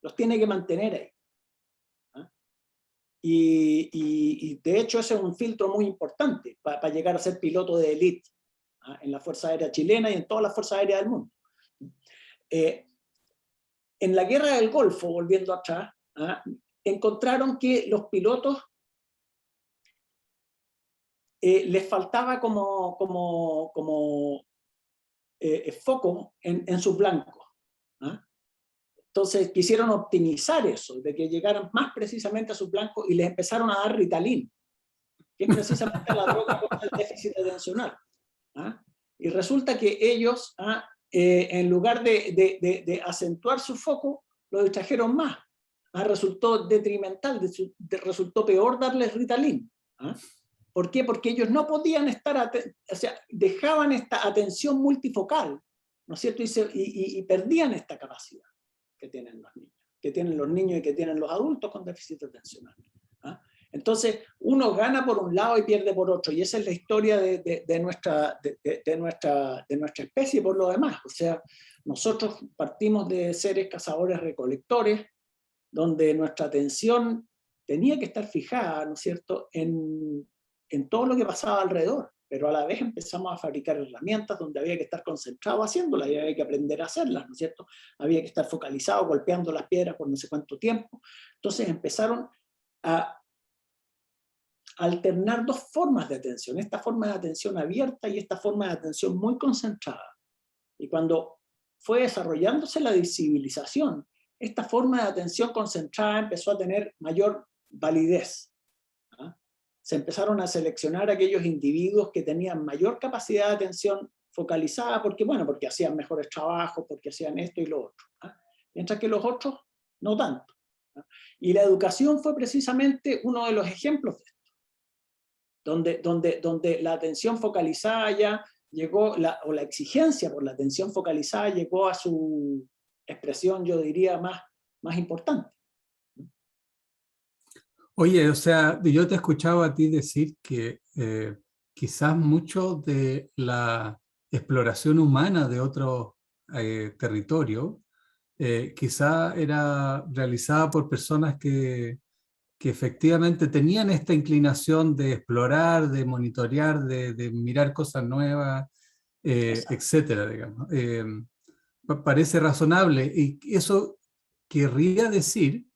Los tiene que mantener ahí. Y de hecho ese es un filtro muy importante para llegar a ser piloto de élite en la Fuerza Aérea Chilena y en todas las Fuerzas Aéreas del mundo. En la Guerra del Golfo, volviendo atrás, encontraron que los pilotos les faltaba como foco en sus blancos. Entonces quisieron optimizar eso, de que llegaran más precisamente a sus blancos y les empezaron a dar Ritalin, que es precisamente la droga contra el déficit atencional. Y resulta que ellos, en lugar de acentuar su foco, lo distrajeron más. Resultó detrimental, resultó peor darles Ritalin. ¿Por qué? Porque ellos no podían estar, o sea, dejaban esta atención multifocal, ¿no es cierto? Y perdían esta capacidad que tienen los niños y que tienen los adultos con déficit atencional. Entonces, uno gana por un lado y pierde por otro, y esa es la historia de nuestra especie por lo demás. O sea, nosotros partimos de seres cazadores-recolectores, donde nuestra atención tenía que estar fijada, ¿no es cierto?, en todo lo que pasaba alrededor, pero a la vez empezamos a fabricar herramientas donde había que estar concentrado haciéndolas y había que aprender a hacerlas, ¿no es cierto? Había que estar focalizado, golpeando las piedras por no sé cuánto tiempo. Entonces empezaron a alternar dos formas de atención, esta forma de atención abierta y esta forma de atención muy concentrada. Y cuando fue desarrollándose la civilización, esta forma de atención concentrada empezó a tener mayor validez. Se empezaron a seleccionar aquellos individuos que tenían mayor capacidad de atención focalizada, porque hacían mejores trabajos, porque hacían esto y lo otro. Mientras que los otros no tanto. Y la educación fue precisamente uno de los ejemplos de esto, donde la atención focalizada ya llegó, o la exigencia por la atención focalizada llegó a su expresión, yo diría, más importante. Oye, o sea, yo te he escuchado a ti decir que quizás mucho de la exploración humana de otros territorios, quizá era realizada por personas que efectivamente tenían esta inclinación de explorar, de monitorear, de mirar cosas nuevas, etcétera, digamos. Parece razonable, y eso querría decir,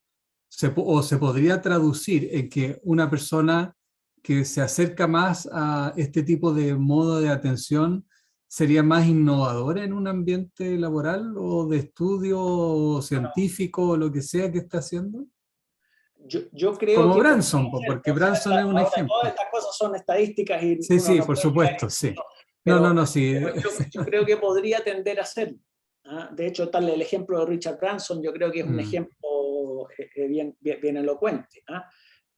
o se podría traducir en que una persona que se acerca más a este tipo de modo de atención sería más innovadora en un ambiente laboral o de estudio o científico o lo que sea que está haciendo. Yo creo Como que Branson, porque Branson es un ahora ejemplo. todas estas cosas son estadísticas y Sí, uno sí, no por puede supuesto, sí. pero, No, sí. pero yo creo que podría tender a hacerlo. ¿Ah? De hecho, tal el ejemplo de Richard Branson, yo creo que es un ejemplo bien elocuente. ¿Ah?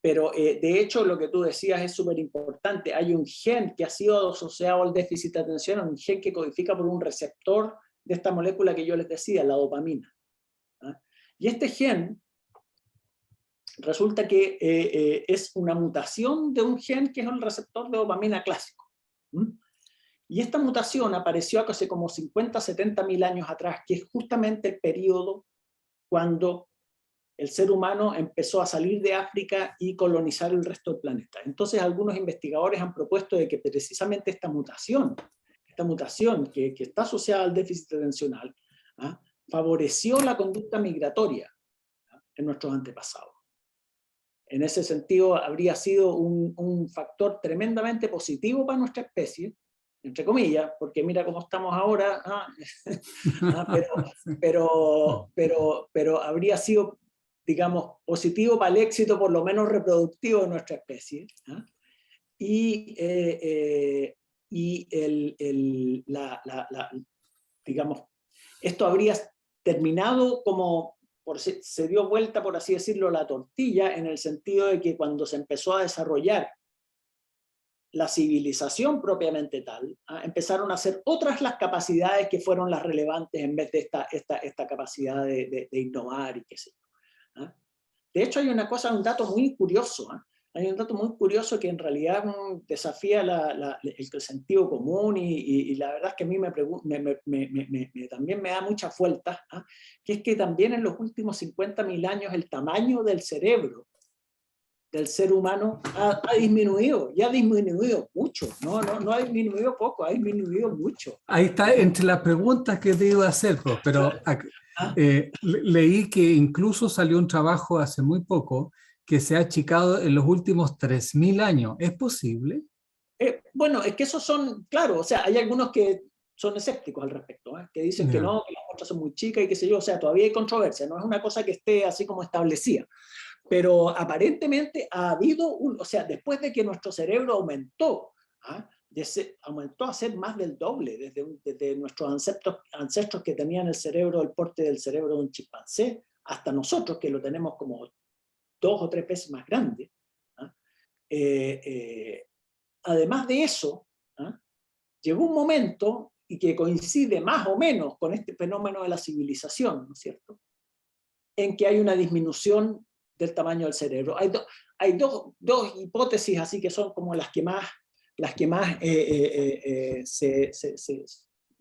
Pero de hecho, lo que tú decías es súper importante. Hay un gen que ha sido asociado al déficit de atención, un gen que codifica por un receptor de esta molécula que yo les decía, la dopamina. ¿Ah? Y este gen resulta que es una mutación de un gen que es el receptor de dopamina clásico. ¿Mm? Y esta mutación apareció hace como 50, 70 mil años atrás, que es justamente el periodo cuando el ser humano empezó a salir de África y colonizar el resto del planeta. Entonces algunos investigadores han propuesto de que precisamente esta mutación que está asociada al déficit atencional, ¿ah? favoreció la conducta migratoria, ¿ah? en nuestros antepasados. En ese sentido, habría sido un factor tremendamente positivo para nuestra especie, entre comillas, porque mira cómo estamos ahora, pero habría sido, digamos, positivo para el éxito, por lo menos reproductivo de nuestra especie. Y digamos, esto habría terminado como... se dio vuelta, por así decirlo, la tortilla, en el sentido de que cuando se empezó a desarrollar la civilización propiamente tal, empezaron a ser otras las capacidades que fueron las relevantes en vez de esta capacidad de innovar y qué sé yo. De hecho, hay un dato muy curioso. Hay un dato muy curioso que en realidad desafía el sentido común y la verdad es que a mí también me da muchas vueltas, que es que también en los últimos 50.000 años el tamaño del cerebro del ser humano ha disminuido, y ha disminuido mucho, no ha disminuido poco, ha disminuido mucho. Ahí está entre las preguntas que te iba a hacer, pues, pero leí que incluso salió un trabajo hace muy poco que se ha achicado en los últimos 3.000 años. ¿Es posible? Bueno, es que esos son, claro, o sea, hay algunos que son escépticos al respecto, que dicen que no, que las muestras son muy chicas y qué sé yo, o sea, todavía hay controversia, no es una cosa que esté así como establecida. Pero aparentemente ha habido o sea, después de que nuestro cerebro aumentó, aumentó a ser más del doble, desde nuestros ancestros que tenían el porte del cerebro de un chimpancé, hasta nosotros que lo tenemos como 2 o 3 veces más grande. Además de eso, llegó un momento, y que coincide más o menos con este fenómeno de la civilización, ¿no es cierto?, en que hay una disminución del tamaño del cerebro. Hay dos hipótesis así que son como las que más se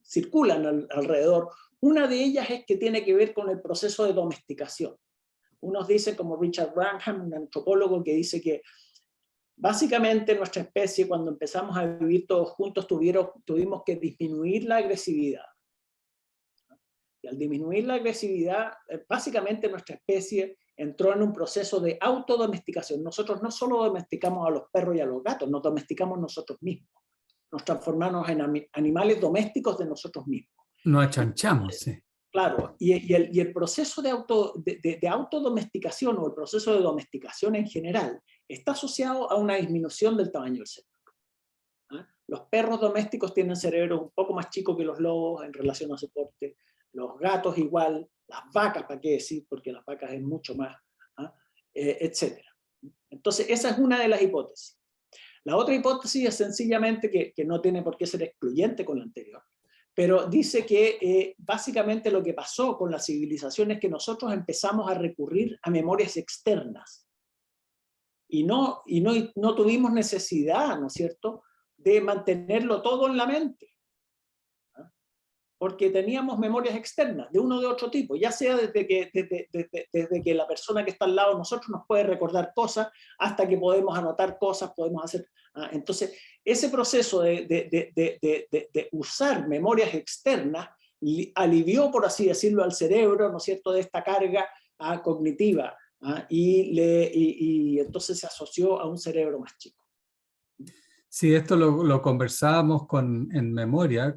circulan alrededor. Una de ellas es que tiene que ver con el proceso de domesticación. Unos dicen, como Richard Wrangham, un antropólogo, que dice que básicamente nuestra especie, cuando empezamos a vivir todos juntos, tuvimos que disminuir la agresividad. Y al disminuir la agresividad, básicamente nuestra especie entró en un proceso de autodomesticación. Nosotros no solo domesticamos a los perros y a los gatos, nos domesticamos nosotros mismos. Nos transformamos en animales domésticos de nosotros mismos. Nos achanchamos, sí. Claro, y el proceso de autodomesticación o el proceso de domesticación en general está asociado a una disminución del tamaño del cerebro. Los perros domésticos tienen cerebros un poco más chicos que los lobos en relación a su porte. Los gatos igual, las vacas, ¿para qué decir? Porque las vacas es mucho más, etc. Entonces, esa es una de las hipótesis. La otra hipótesis es sencillamente que no tiene por qué ser excluyente con la anterior, pero dice que básicamente lo que pasó con la civilización es que nosotros empezamos a recurrir a memorias externas y no tuvimos necesidad, ¿no es cierto?, de mantenerlo todo en la mente. Porque teníamos memorias externas, de uno o de otro tipo, ya sea desde que la persona que está al lado de nosotros nos puede recordar cosas, hasta que podemos anotar cosas, podemos hacer... Entonces, ese proceso de usar memorias externas alivió, por así decirlo, al cerebro, ¿no es cierto?, de esta carga cognitiva, y entonces se asoció a un cerebro más chico. Sí, esto lo conversábamos en memoria,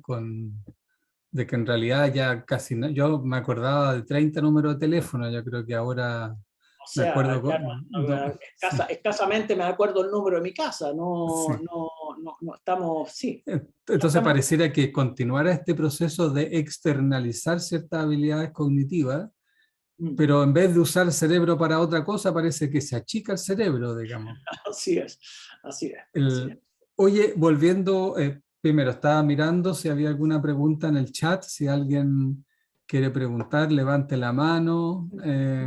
de que en realidad ya casi no, yo me acordaba de 30 números de teléfono, yo creo que ahora O me sea, acuerdo sí. escasamente me acuerdo el número de mi casa, Sí. no estamos, sí. Entonces Estamos, pareciera que continuara este proceso de externalizar ciertas habilidades cognitivas, pero en vez de usar el cerebro para otra cosa, parece que se achica el cerebro, digamos. así es, así es. Oye, volviendo, primero estaba mirando si había alguna pregunta en el chat, si alguien quiere preguntar, levante la mano.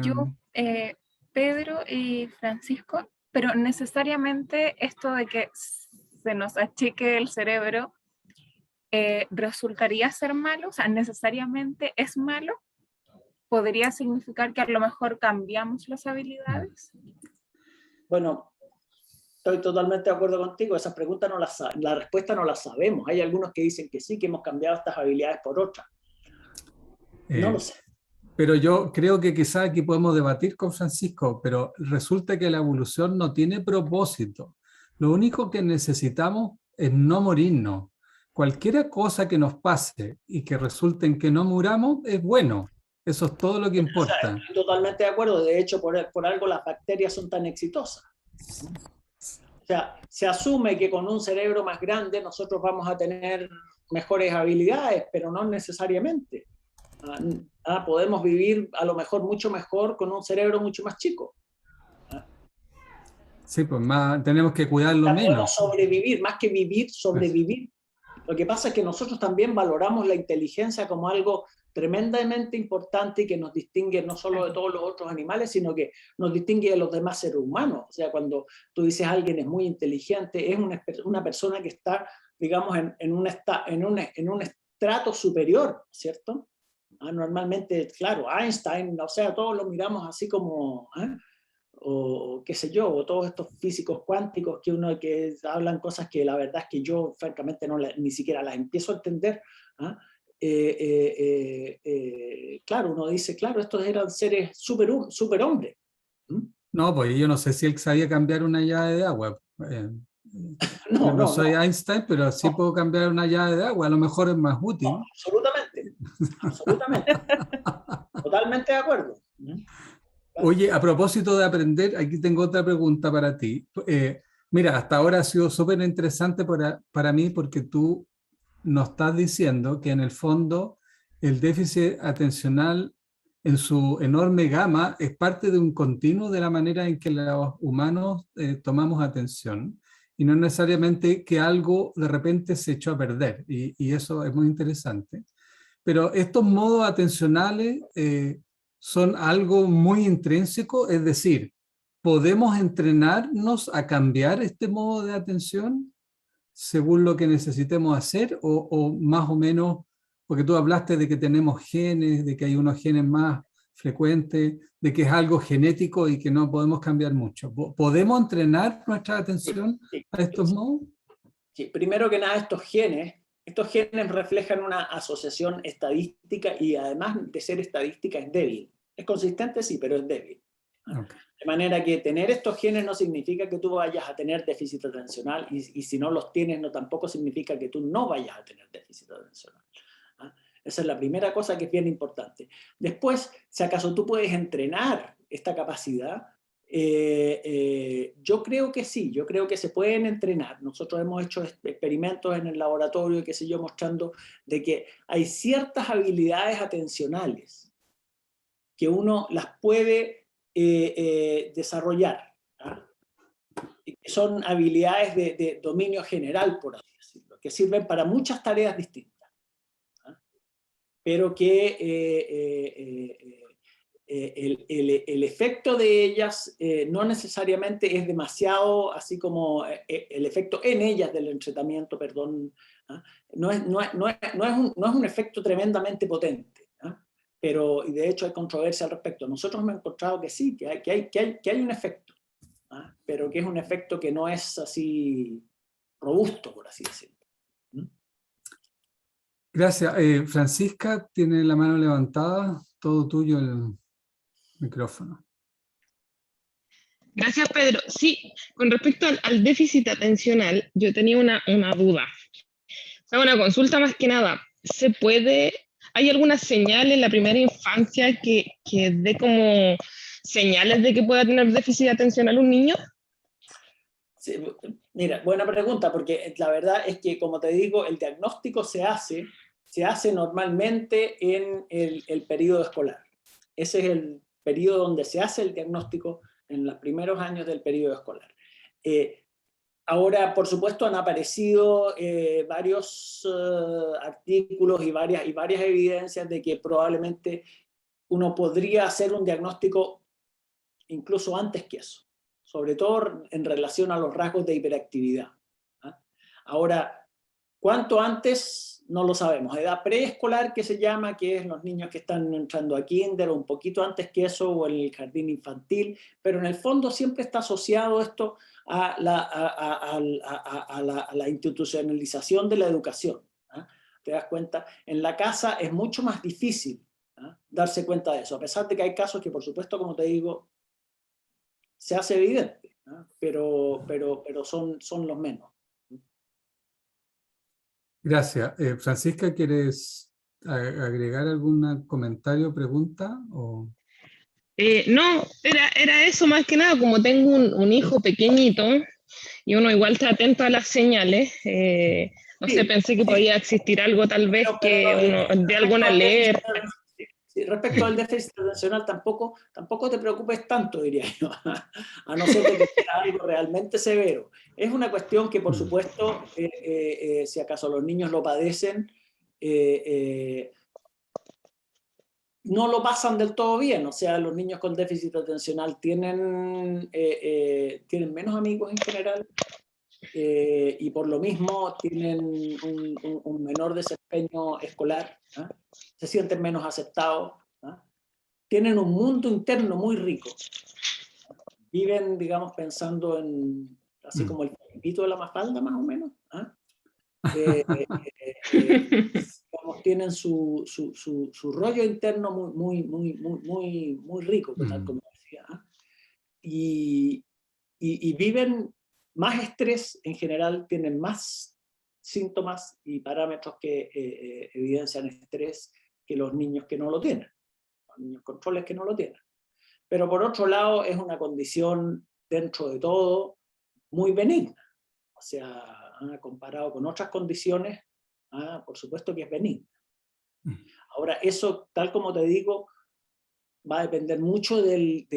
Yo, Pedro y Francisco, pero necesariamente esto de que se nos achique el cerebro resultaría ser malo, o sea, necesariamente es malo. ¿Podría significar que a lo mejor cambiamos las habilidades? Bueno, estoy totalmente de acuerdo contigo. Esa pregunta la respuesta no la sabemos. Hay algunos que dicen que sí, que hemos cambiado estas habilidades por otras. No lo sé. Pero yo creo que quizás aquí podemos debatir con Francisco, pero resulta que la evolución no tiene propósito. Lo único que necesitamos es no morirnos. Cualquier cosa que nos pase y que resulte en que no muramos es bueno. Eso es todo lo que importa. O sea, estoy totalmente de acuerdo. De hecho, por algo las bacterias son tan exitosas. O sea, se asume que con un cerebro más grande nosotros vamos a tener mejores habilidades, pero no necesariamente. Podemos vivir a lo mejor mucho mejor con un cerebro mucho más chico. Sí, pues tenemos que cuidarlo menos. Podemos sobrevivir, más que vivir, sobrevivir. Lo que pasa es que nosotros también valoramos la inteligencia como algo tremendamente importante y que nos distingue no solo de todos los otros animales, sino que nos distingue de los demás seres humanos. O sea, cuando tú dices alguien es muy inteligente, es una persona que está, digamos, en un estrato superior, ¿cierto? Normalmente, claro, Einstein, o sea, todos lo miramos así como... o qué sé yo, o todos estos físicos cuánticos que hablan cosas que la verdad es que yo francamente ni siquiera las empiezo a entender. Claro, uno dice, claro, estos eran seres superhombres. No, pues yo no sé si él sabía cambiar una llave de agua. No soy Einstein, pero sí puedo cambiar una llave de agua, a lo mejor es más útil. No, absolutamente. Totalmente de acuerdo. Oye, a propósito de aprender, aquí tengo otra pregunta para ti. Mira, hasta ahora ha sido súper interesante para mí porque tú nos estás diciendo que en el fondo el déficit atencional en su enorme gama es parte de un continuo de la manera en que los humanos tomamos atención y no necesariamente que algo de repente se echó a perder, y eso es muy interesante. Pero estos modos atencionales son algo muy intrínseco, es decir, ¿podemos entrenarnos a cambiar este modo de atención según lo que necesitemos hacer o más o menos, porque tú hablaste de que tenemos genes, de que hay unos genes más frecuentes, de que es algo genético y que no podemos cambiar mucho? ¿Podemos entrenar nuestra atención a estos modos? Sí, primero que nada, estos genes reflejan una asociación estadística y además de ser estadística es débil. Es consistente, sí, pero es débil. Okay. De manera que tener estos genes no significa que tú vayas a tener déficit atencional y si no los tienes, tampoco significa que tú no vayas a tener déficit atencional. Esa es la primera cosa que es bien importante. Después, si acaso tú puedes entrenar esta capacidad, yo creo que sí, yo creo que se pueden entrenar. Nosotros hemos hecho experimentos en el laboratorio, qué sé yo, mostrando de que hay ciertas habilidades atencionales que uno las puede desarrollar. Son habilidades de dominio general, por así decirlo, que sirven para muchas tareas distintas, pero que el efecto de ellas no necesariamente es demasiado, así como el efecto en ellas del entretamiento, perdón, ¿ah? No es un efecto tremendamente potente, ¿ah? Pero, y de hecho hay controversia al respecto. Nosotros hemos encontrado que sí, que hay un efecto, ¿ah? Pero que es un efecto que no es así robusto, por así decirlo. Gracias. Francisca tiene la mano levantada. Todo tuyo el micrófono. Gracias, Pedro. Sí, con respecto al déficit atencional, yo tenía una duda. O sea, una consulta más que nada. ¿Hay alguna señal en la primera infancia que dé como señales de que pueda tener déficit atencional un niño? Sí, mira, buena pregunta, porque la verdad es que, como te digo, el diagnóstico se hace normalmente en el periodo escolar. Ese es el periodo donde se hace el diagnóstico, en los primeros años del periodo escolar. Ahora, por supuesto, han aparecido varios artículos y varias evidencias de que probablemente uno podría hacer un diagnóstico incluso antes que eso, sobre todo en relación a los rasgos de hiperactividad. ¿Ah? Ahora, ¿cuánto antes? No lo sabemos. Edad preescolar, que se llama, que es los niños que están entrando a kinder, o un poquito antes que eso, o en el jardín infantil, pero en el fondo siempre está asociado esto a la institucionalización de la educación. ¿Ah? ¿Te das cuenta? En la casa es mucho más difícil, ¿ah?, darse cuenta de eso, a pesar de que hay casos que, por supuesto, como te digo, se hace evidente, ¿no? pero son los menos. Gracias. Francisca, ¿quieres agregar algún comentario o pregunta? ¿O? No, era eso más que nada, como tengo un hijo pequeñito y uno igual está atento a las señales, no sé, pensé que podía existir algo tal vez que uno de alguna alerta. Respecto al déficit atencional, tampoco te preocupes tanto, diría yo, a no ser de que sea algo realmente severo. Es una cuestión que, por supuesto, si acaso los niños lo padecen, no lo pasan del todo bien. O sea, los niños con déficit atencional tienen menos amigos en general, y por lo mismo tienen un menor desempeño escolar, ¿eh? Se sienten menos aceptados, ¿eh? Tienen un mundo interno muy rico. Viven, digamos, pensando en, así como el Felipito de la Mafalda, más o menos, ¿eh? Digamos, tienen su rollo interno muy rico, tal como decía, ¿eh? Y viven más estrés en general, tienen más síntomas y parámetros que evidencian estrés que los niños que no lo tienen, los niños controles que no lo tienen. Pero por otro lado es una condición dentro de todo muy benigna, o sea, comparado con otras condiciones, por supuesto que es benigna. Ahora eso, tal como te digo, va a depender mucho del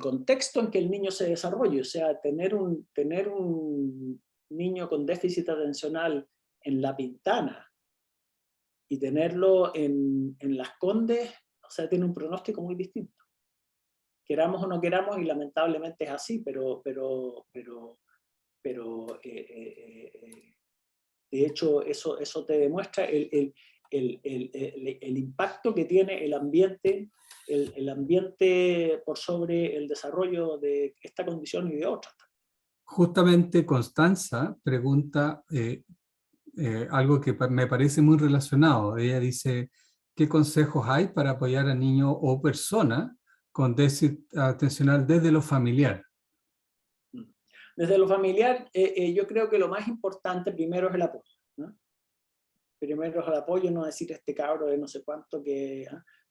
contexto en que el niño se desarrolle. O sea, tener un niño con déficit atencional en La Pintana y tenerlo en Las Condes, o sea, tiene un pronóstico muy distinto. Queramos o no queramos, y lamentablemente es así, pero de hecho eso te demuestra el impacto que tiene el ambiente por sobre el desarrollo de esta condición y de otras. Justamente Constanza pregunta algo que me parece muy relacionado. Ella dice, ¿qué consejos hay para apoyar a niños o personas con déficit atencional desde lo familiar? Desde lo familiar, yo creo que lo más importante primero es el apoyo, ¿no? Primero es el apoyo, no decir este cabro de no sé cuánto,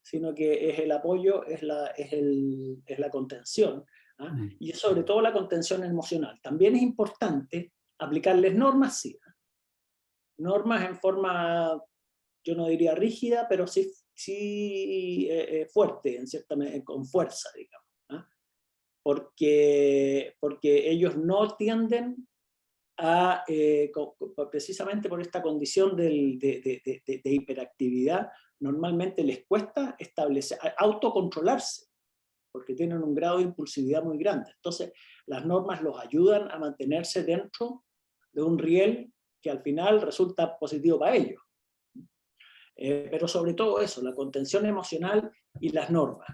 sino que es el apoyo, es la contención, y sobre todo la contención emocional. También es importante aplicarles normas, sí, normas en forma, yo no diría rígida, pero sí fuerte, en cierta medida, con fuerza, digamos. Porque ellos no tienden precisamente por esta condición de hiperactividad, normalmente les cuesta autocontrolarse, porque tienen un grado de impulsividad muy grande. Entonces, las normas los ayudan a mantenerse dentro de un riel que al final resulta positivo para ellos. Pero sobre todo eso, la contención emocional y las normas.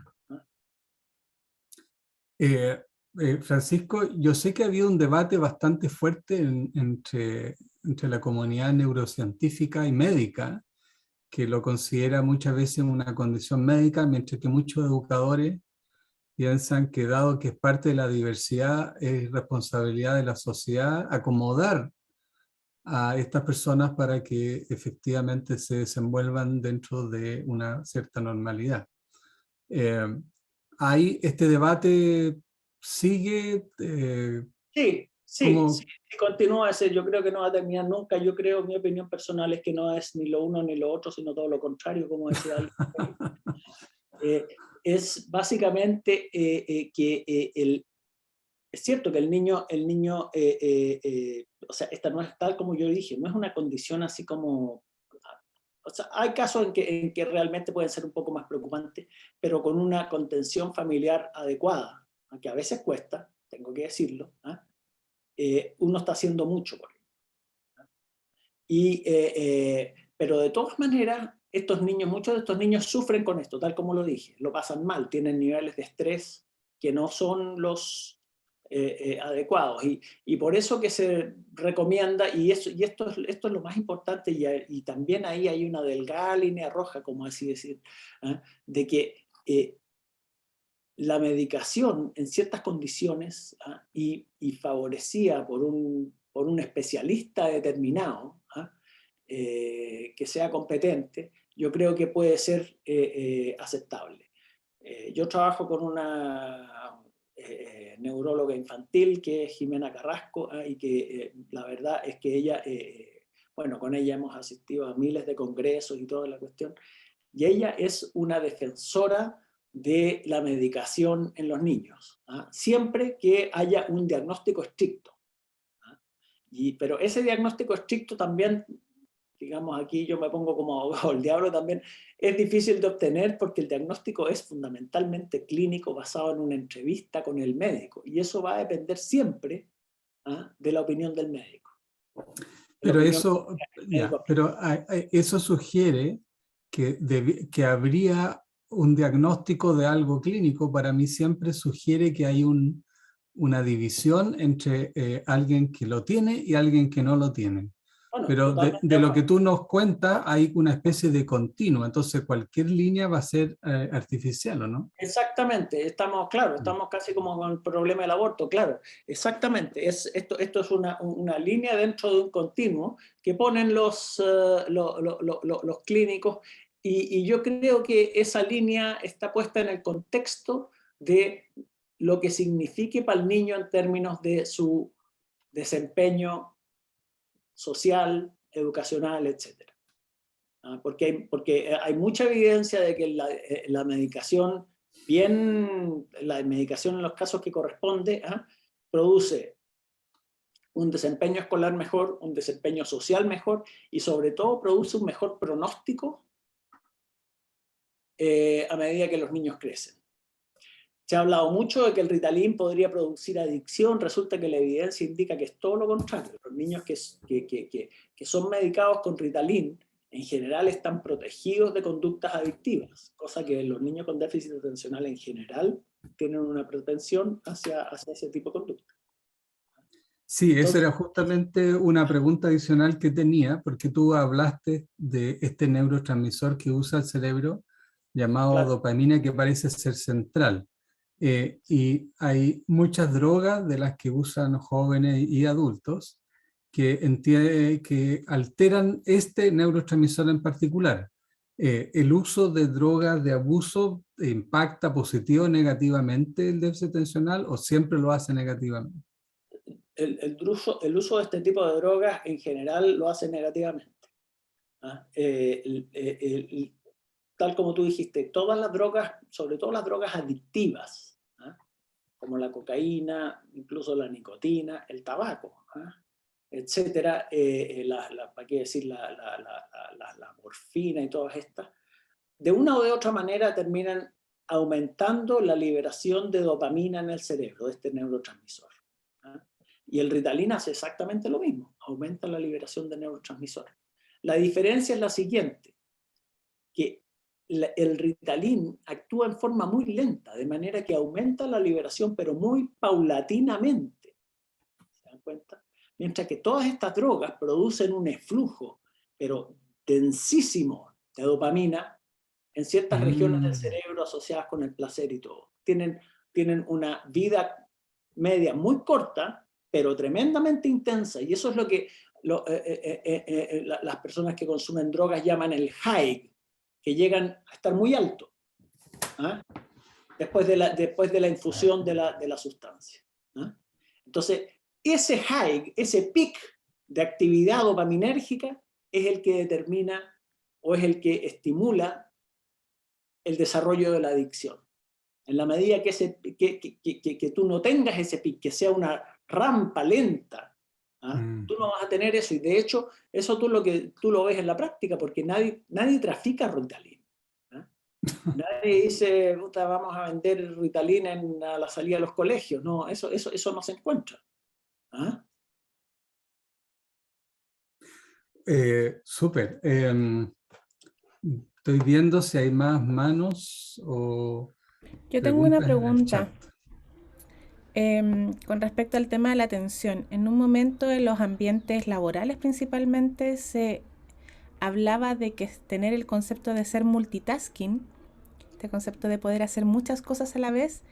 Francisco, yo sé que ha habido un debate bastante fuerte entre la comunidad neurocientífica y médica, que lo considera muchas veces una condición médica, mientras que muchos educadores piensan que dado que es parte de la diversidad, es responsabilidad de la sociedad acomodar a estas personas para que efectivamente se desenvuelvan dentro de una cierta normalidad. ¿Hay este debate sigue? Sí, continúa a ser. Yo creo que no va a terminar nunca. Yo creo, mi opinión personal es que no es ni lo uno ni lo otro, sino todo lo contrario, como decía alguien. Es básicamente que es cierto que el niño o sea, esta no es tal como yo dije, no es una condición así como... O sea, hay casos en que realmente pueden ser un poco más preocupantes, pero con una contención familiar adecuada, aunque a veces cuesta, tengo que decirlo, uno está haciendo mucho por ello. Pero de todas maneras, muchos de estos niños sufren con esto, tal como lo dije, lo pasan mal, tienen niveles de estrés que no son los adecuados. Y por eso que se recomienda, y esto es lo más importante, y también ahí hay una delgada línea roja, como así decir, de que la medicación en ciertas condiciones y favorecida por un especialista determinado, que sea competente, yo creo que puede ser aceptable. Yo trabajo con una neuróloga infantil que es Jimena Carrasco, y que la verdad es que ella, bueno, con ella hemos asistido a miles de congresos y toda la cuestión, y ella es una defensora de la medicación en los niños, siempre que haya un diagnóstico estricto. Pero ese diagnóstico estricto también, digamos, aquí yo me pongo como abogado del diablo también, es difícil de obtener porque el diagnóstico es fundamentalmente clínico, basado en una entrevista con el médico, y eso va a depender siempre de la opinión del médico. Pero eso sugiere que habría un diagnóstico de algo clínico. Para mí siempre sugiere que hay una división entre alguien que lo tiene y alguien que no lo tiene. Bueno, pero de lo que tú nos cuentas hay una especie de continuo, entonces cualquier línea va a ser artificial, ¿o no? Exactamente, estamos casi como con el problema del aborto, claro, exactamente. Esto es una línea dentro de un continuo que ponen los clínicos, y yo creo que esa línea está puesta en el contexto de lo que signifique para el niño en términos de su desempeño social, educacional, etc. Porque hay mucha evidencia de que la medicación en los casos que corresponde, produce un desempeño escolar mejor, un desempeño social mejor, y sobre todo produce un mejor pronóstico a medida que los niños crecen. Se ha hablado mucho de que el Ritalin podría producir adicción. Resulta que la evidencia indica que es todo lo contrario. Los niños que son medicados con Ritalin en general están protegidos de conductas adictivas, cosa que los niños con déficit atencional en general tienen una propensión hacia ese tipo de conducta. Sí, esa era justamente una pregunta adicional que tenía, porque tú hablaste de este neurotransmisor que usa el cerebro llamado dopamina, que parece ser central. Y hay muchas drogas de las que usan jóvenes y adultos que alteran este neurotransmisor en particular. ¿El uso de drogas de abuso impacta positivo o negativamente el déficit atencional o siempre lo hace negativamente? El uso de este tipo de drogas en general lo hace negativamente. Tal como tú dijiste, todas las drogas, sobre todo las drogas adictivas, como la cocaína, incluso la nicotina, el tabaco, etcétera, ¿para qué decir la morfina y todas estas? de una o de otra manera terminan aumentando la liberación de dopamina en el cerebro, de este neurotransmisor. Y el Ritalin hace exactamente lo mismo, aumenta la liberación de neurotransmisores. La diferencia es la siguiente, que el Ritalin actúa en forma muy lenta, de manera que aumenta la liberación, pero muy paulatinamente. ¿Se dan cuenta? Mientras que todas estas drogas producen un eflujo, pero densísimo, de dopamina en ciertas regiones del cerebro asociadas con el placer y todo. Tienen una vida media muy corta, pero tremendamente intensa, y eso es lo que las personas que consumen drogas llaman el high, que llegan a estar muy alto, ¿ah? después de la infusión de la sustancia. ¿Ah? Entonces, ese high, ese pic de actividad dopaminérgica es el que determina o es el que estimula el desarrollo de la adicción. En la medida que tú no tengas ese pic, que sea una rampa lenta, tú no vas a tener eso. Y de hecho, eso tú lo ves en la práctica, porque nadie trafica Ritalin. Nadie dice, puta, vamos a vender Ritalin a la salida de los colegios. No, eso no se encuentra. Súper. Estoy viendo si hay más manos o... Yo tengo una preguntas en el pregunta chat. con respecto al tema de la atención. En un momento en los ambientes laborales principalmente se hablaba de que tener el concepto de ser multitasking, este concepto de poder hacer muchas cosas a la vez,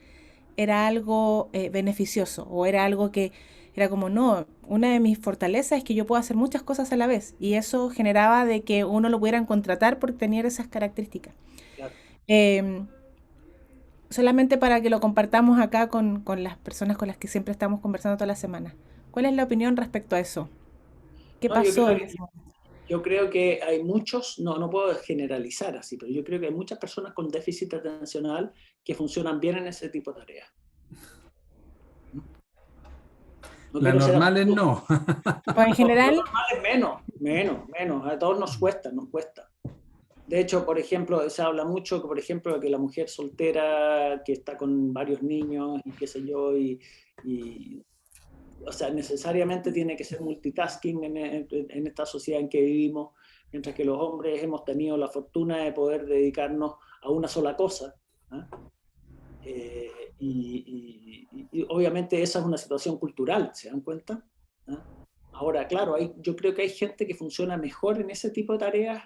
era algo beneficioso, o era algo que era como, no, una de mis fortalezas es que yo puedo hacer muchas cosas a la vez, y eso generaba de que uno lo pudieran contratar por tener esas características. Claro. Solamente para que lo compartamos acá con las personas con las que siempre estamos conversando toda la semana. ¿Cuál es la opinión respecto a eso? ¿Qué pasó en ese momento? Yo creo que hay muchos, no puedo generalizar así, pero yo creo que hay muchas personas con déficit atencional que funcionan bien en ese tipo de tareas. Las normales no. Pues en general... Las normales menos. A todos nos cuesta. De hecho, por ejemplo, se habla mucho, por ejemplo, de que la mujer soltera que está con varios niños y qué sé yo, o sea, necesariamente tiene que ser multitasking en esta sociedad en que vivimos, mientras que los hombres hemos tenido la fortuna de poder dedicarnos a una sola cosa. Y obviamente esa es una situación cultural, ¿se dan cuenta? Ahora, claro, yo creo que hay gente que funciona mejor en ese tipo de tareas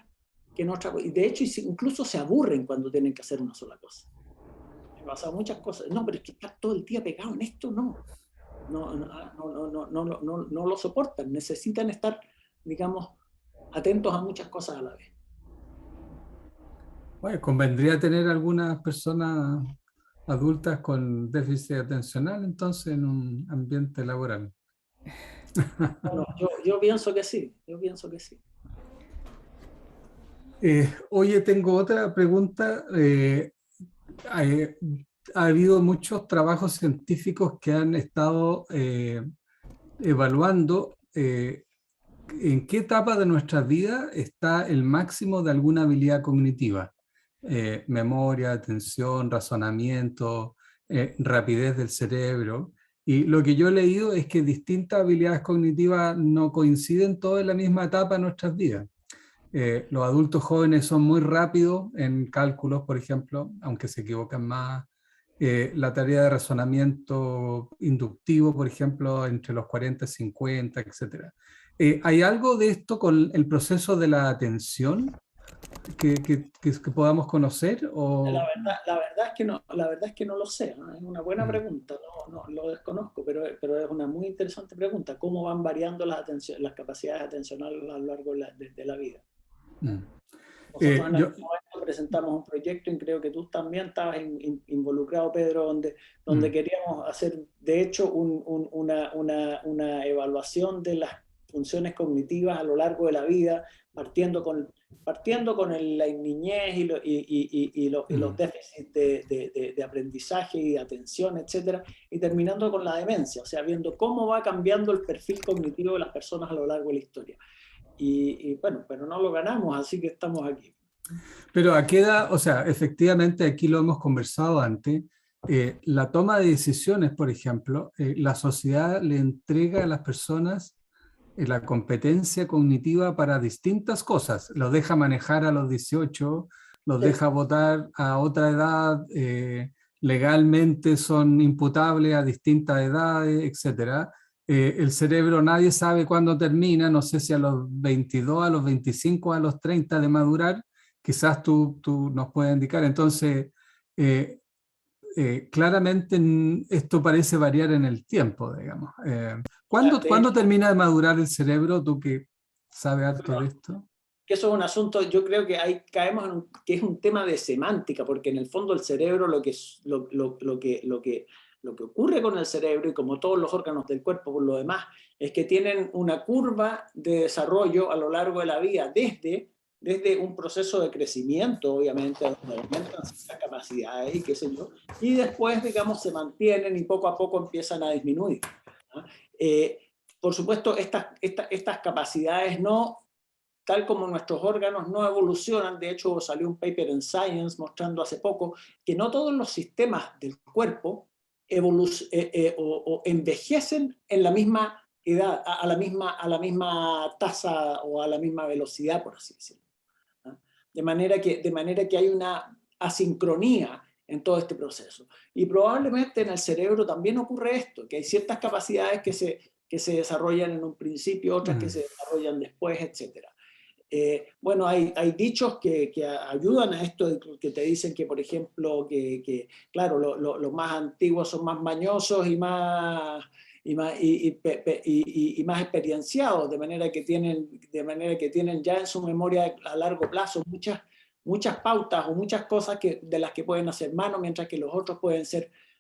que en otra, y de hecho incluso se aburren cuando tienen que hacer una sola cosa. Me han pasado muchas cosas. No, pero es que estar todo el día pegado en esto, no lo soportan, necesitan estar, digamos, atentos a muchas cosas a la vez. Bueno, convendría tener algunas personas adultas con déficit atencional entonces en un ambiente laboral. Bueno, yo pienso que sí, Oye, tengo otra pregunta. Ha habido muchos trabajos científicos que han estado evaluando en qué etapa de nuestra vida está el máximo de alguna habilidad cognitiva. Memoria, atención, razonamiento, rapidez del cerebro. Y lo que yo he leído es que distintas habilidades cognitivas no coinciden todas en la misma etapa de nuestras vidas. Los adultos jóvenes son muy rápidos en cálculos, por ejemplo, aunque se equivocan más. La tarea de razonamiento inductivo, por ejemplo, entre los 40 y 50, etc. ¿Hay algo de esto con el proceso de la atención que podamos conocer? ¿O? La verdad es que no lo sé, ¿no? Es una buena pregunta, no lo desconozco, pero es una muy interesante pregunta. ¿Cómo van variando las capacidades atencionales a lo largo de la vida? Nosotros en algún momento presentamos un proyecto y creo que tú también estabas involucrado, Pedro, donde queríamos hacer, de hecho, una evaluación de las funciones cognitivas a lo largo de la vida, partiendo con la niñez y los déficits de aprendizaje y de atención, etcétera, y terminando con la demencia, o sea, viendo cómo va cambiando el perfil cognitivo de las personas a lo largo de la historia. Y bueno, pero no lo ganamos, así que estamos aquí. Pero a qué edad, o sea, efectivamente aquí lo hemos conversado antes, la toma de decisiones, por ejemplo, la sociedad le entrega a las personas la competencia cognitiva para distintas cosas. Los deja manejar a los 18, los Sí. deja votar a otra edad, legalmente son imputables a distintas edades, etc. El cerebro nadie sabe cuándo termina, no sé si a los 22, a los 25, a los 30 de madurar, quizás tú nos puedes indicar. Entonces, eh, claramente esto parece variar en el tiempo, digamos. De ¿Cuándo hecho, termina de madurar el cerebro? Tú que sabes harto de esto. que eso es un asunto, yo creo que ahí caemos en que es un tema de semántica, porque en el fondo el cerebro, lo que ocurre con el cerebro, y como todos los órganos del cuerpo por lo demás, es que tienen una curva de desarrollo a lo largo de la vida, desde un proceso de crecimiento, obviamente, donde aumentan ciertas capacidades y qué sé yo, y después, digamos, se mantienen y poco a poco empiezan a disminuir, ¿no? Por supuesto, estas capacidades no, tal como nuestros órganos no evolucionan. De hecho, salió un paper en Science mostrando hace poco que no todos los sistemas del cuerpo o envejecen en la misma edad, a la misma tasa o a la misma velocidad, por así decirlo, ¿no? De manera que hay una asincronía en todo este proceso. Y probablemente en el cerebro también ocurre esto, que hay ciertas capacidades que se desarrollan en un principio, otras que se desarrollan después, etcétera. Bueno, hay dichos que ayudan a esto, que te dicen que, por ejemplo, claro, los más antiguos son más mañosos y más, y más experienciados, de manera que tienen ya en su memoria a largo plazo muchas pautas o muchas cosas de las que pueden hacer mano, mientras que los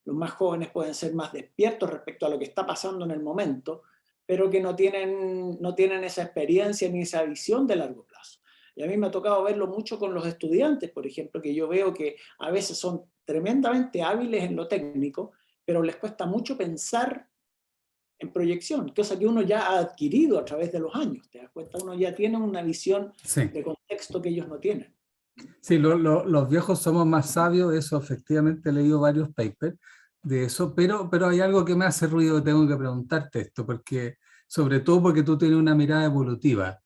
más jóvenes pueden ser más despiertos respecto a lo que está pasando en el momento, pero que no tienen esa experiencia ni esa visión de largo plazo. Y a mí me ha tocado verlo mucho con los estudiantes, por ejemplo, que yo veo que a veces son tremendamente hábiles en lo técnico, pero les cuesta mucho pensar en proyección, cosa que uno ya ha adquirido a través de los años. ¿Te das cuenta? Uno ya tiene una visión Sí, de contexto que ellos no tienen. sí, los viejos somos más sabios, eso efectivamente he leído varios papers de eso, pero hay algo que me hace ruido, tengo que preguntarte esto, porque sobre todo porque tú tienes una mirada evolutiva.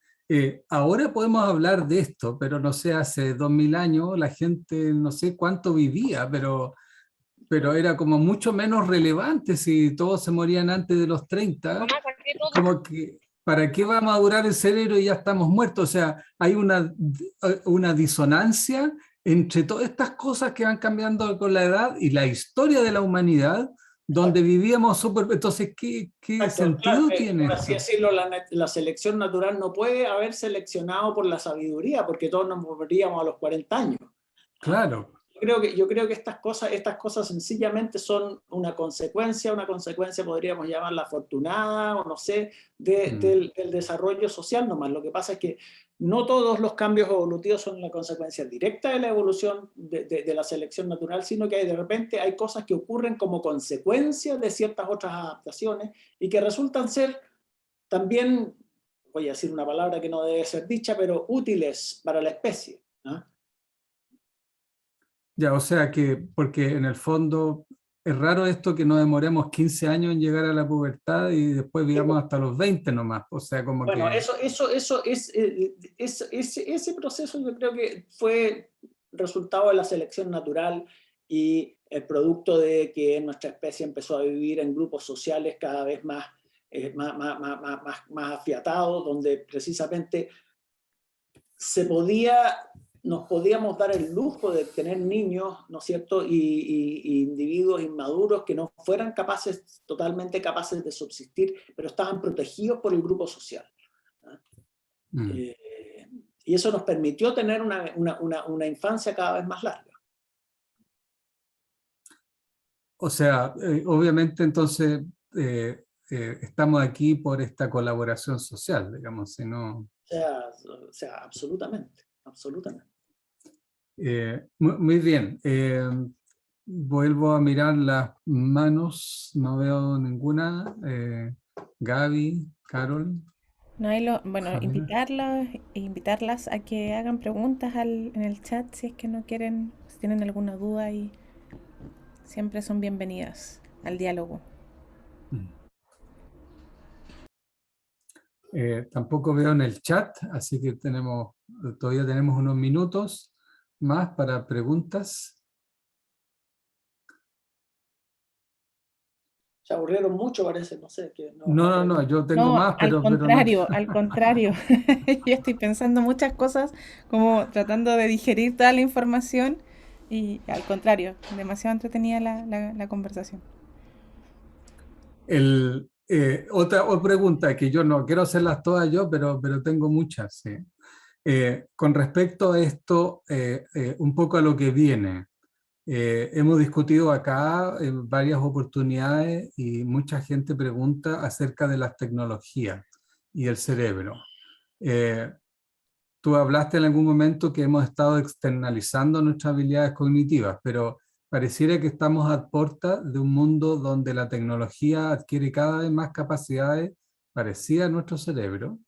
Ahora podemos hablar de esto, pero no sé, hace 2000 años la gente no sé cuánto vivía, pero era como mucho menos relevante si todos se morían antes de los 30, como que ¿para qué va a madurar el cerebro y ya estamos muertos? O sea, hay una disonancia entre todas estas cosas que van cambiando con la edad y la historia de la humanidad, donde vivíamos súper... Entonces, ¿qué Exacto, claro, sentido tiene por así esto? decirlo, la selección natural no puede haber seleccionado por la sabiduría, porque todos nos moriríamos a los 40 años. ¿Ah? Claro. Yo creo que estas cosas sencillamente son una consecuencia podríamos llamarla afortunada, o no sé, del desarrollo social nomás. Lo que pasa es que no todos los cambios evolutivos son una consecuencia directa de la evolución de la selección natural, sino que de repente hay cosas que ocurren como consecuencia de ciertas otras adaptaciones y que resultan ser también, voy a decir una palabra que no debe ser dicha, pero útiles para la especie, ¿no? Ya, o sea que, porque en el fondo es raro esto que nos demoremos 15 años en llegar a la pubertad y después vivamos hasta los 20 nomás. O sea, como Bueno, que... ese proceso yo creo que fue resultado de la selección natural y el producto de que nuestra especie empezó a vivir en grupos sociales cada vez más afiatados, donde precisamente nos podíamos dar el lujo de tener niños, ¿no es cierto?, y individuos inmaduros que no fueran totalmente capaces de subsistir, pero estaban protegidos por el grupo social. Mm. Y eso nos permitió tener una infancia cada vez más larga. O sea, obviamente entonces estamos aquí por esta colaboración social, digamos, si no... Absolutamente, absolutamente. Muy bien. Vuelvo a mirar las manos, no veo ninguna. Gaby, Carol. No hay bueno, Javier. invitarlas a que hagan preguntas en el chat si es que no quieren, si tienen alguna duda y siempre son bienvenidas al diálogo. Tampoco veo en el chat, así que todavía tenemos unos minutos más para preguntas. Se aburrieron mucho, parece, no sé, que no, No, yo tengo No, más, pero no. al contrario. Yo estoy pensando muchas cosas, como tratando de digerir toda la información y al contrario, demasiado entretenida la conversación. Otra pregunta que yo no quiero hacerlas todas yo, pero tengo muchas. ¿Sí? Con respecto a esto, un poco a lo que viene. Hemos discutido acá en varias oportunidades y mucha gente pregunta acerca de las tecnologías y el cerebro. Tú hablaste en algún momento que hemos estado externalizando nuestras habilidades cognitivas, pero pareciera que estamos a puerta de un mundo donde la tecnología adquiere cada vez más capacidades parecidas a nuestro cerebro.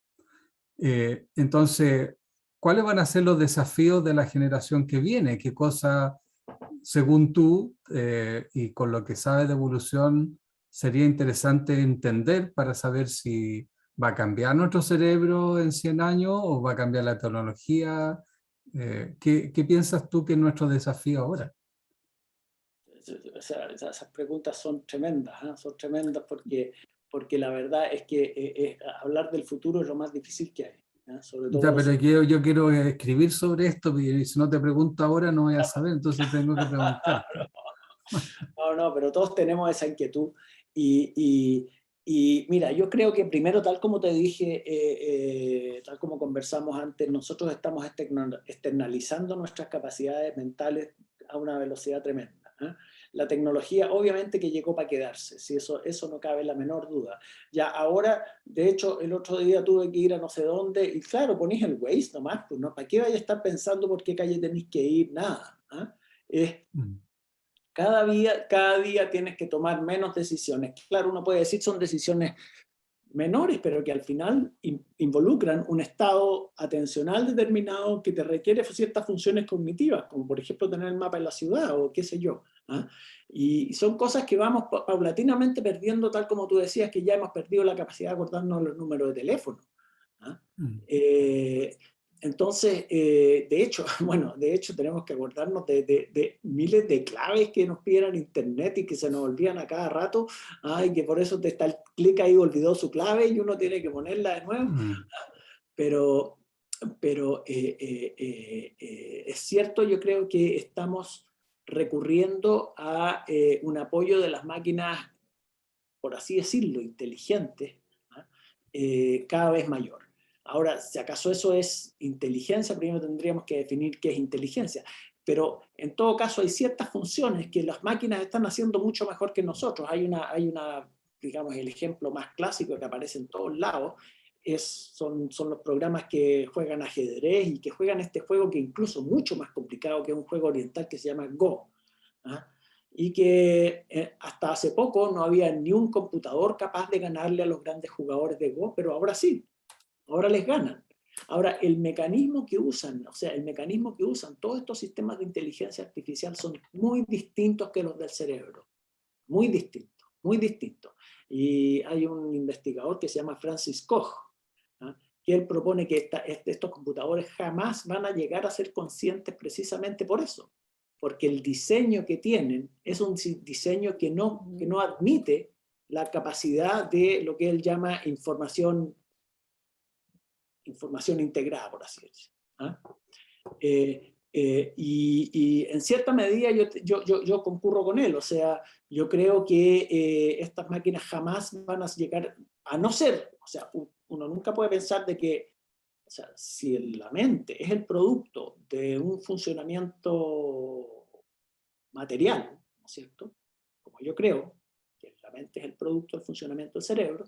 Entonces, ¿cuáles van a ser los desafíos de la generación que viene? ¿Qué cosa, según tú, y con lo que sabes de evolución, sería interesante entender para saber si va a cambiar nuestro cerebro en 100 años o va a cambiar la tecnología? ¿Qué piensas tú que es nuestro desafío ahora? esas preguntas son tremendas, ¿eh? Son tremendas porque la verdad es que hablar del futuro es lo más difícil que hay, ¿eh? Sobre todo Ya, pero yo quiero escribir sobre esto y si no te pregunto ahora no voy a saber, entonces tengo que preguntarte. No, pero todos tenemos esa inquietud. Y mira, yo creo que primero, tal como te dije, tal como conversamos antes, nosotros estamos externalizando nuestras capacidades mentales a una velocidad tremenda, ¿eh? La tecnología obviamente que llegó para quedarse, si eso no cabe la menor duda. Ya ahora, de hecho, el otro día tuve que ir a no sé dónde y claro, ponís el Waze nomás, pues, ¿no? ¿Para qué vaya a estar pensando por qué calle tenéis que ir? Nada, ¿eh? Cada día tienes que tomar menos decisiones. Claro, uno puede decir son decisiones menores, pero que al final involucran un estado atencional determinado que te requiere ciertas funciones cognitivas, como por ejemplo tener el mapa en la ciudad o qué sé yo. Y son cosas que vamos paulatinamente perdiendo, tal como tú decías, que ya hemos perdido la capacidad de acordarnos los números de teléfono. Entonces, de hecho tenemos que acordarnos de miles de claves que nos pidieran internet y que se nos olvidan a cada rato, y que por eso te está el clic ahí, olvidó su clave y uno tiene que ponerla de nuevo. Pero es cierto, yo creo que estamos recurriendo a un apoyo de las máquinas, por así decirlo, inteligentes, cada vez mayor. Ahora, si acaso eso es inteligencia, primero tendríamos que definir qué es inteligencia. Pero en todo caso hay ciertas funciones que las máquinas están haciendo mucho mejor que nosotros. Hay una digamos, el ejemplo más clásico que aparece en todos lados, son los programas que juegan ajedrez y que juegan este juego que incluso mucho más complicado que un juego oriental que se llama Go. Y que hasta hace poco no había ni un computador capaz de ganarle a los grandes jugadores de Go, pero ahora sí. Ahora les ganan. Ahora, el mecanismo que usan todos estos sistemas de inteligencia artificial son muy distintos que los del cerebro. Muy distintos, muy distintos. Y hay un investigador que se llama Francis Koch, que él propone que estos computadores jamás van a llegar a ser conscientes precisamente por eso. Porque el diseño que tienen es un diseño que no admite la capacidad de lo que él llama información integrada, por así decirlo. Y en cierta medida yo concurro con él, o sea, yo creo que estas máquinas jamás van a llegar a no ser, o sea, uno nunca puede pensar de que, o sea, si la mente es el producto de un funcionamiento material, ¿no es cierto? Como yo creo que la mente es el producto del funcionamiento del cerebro,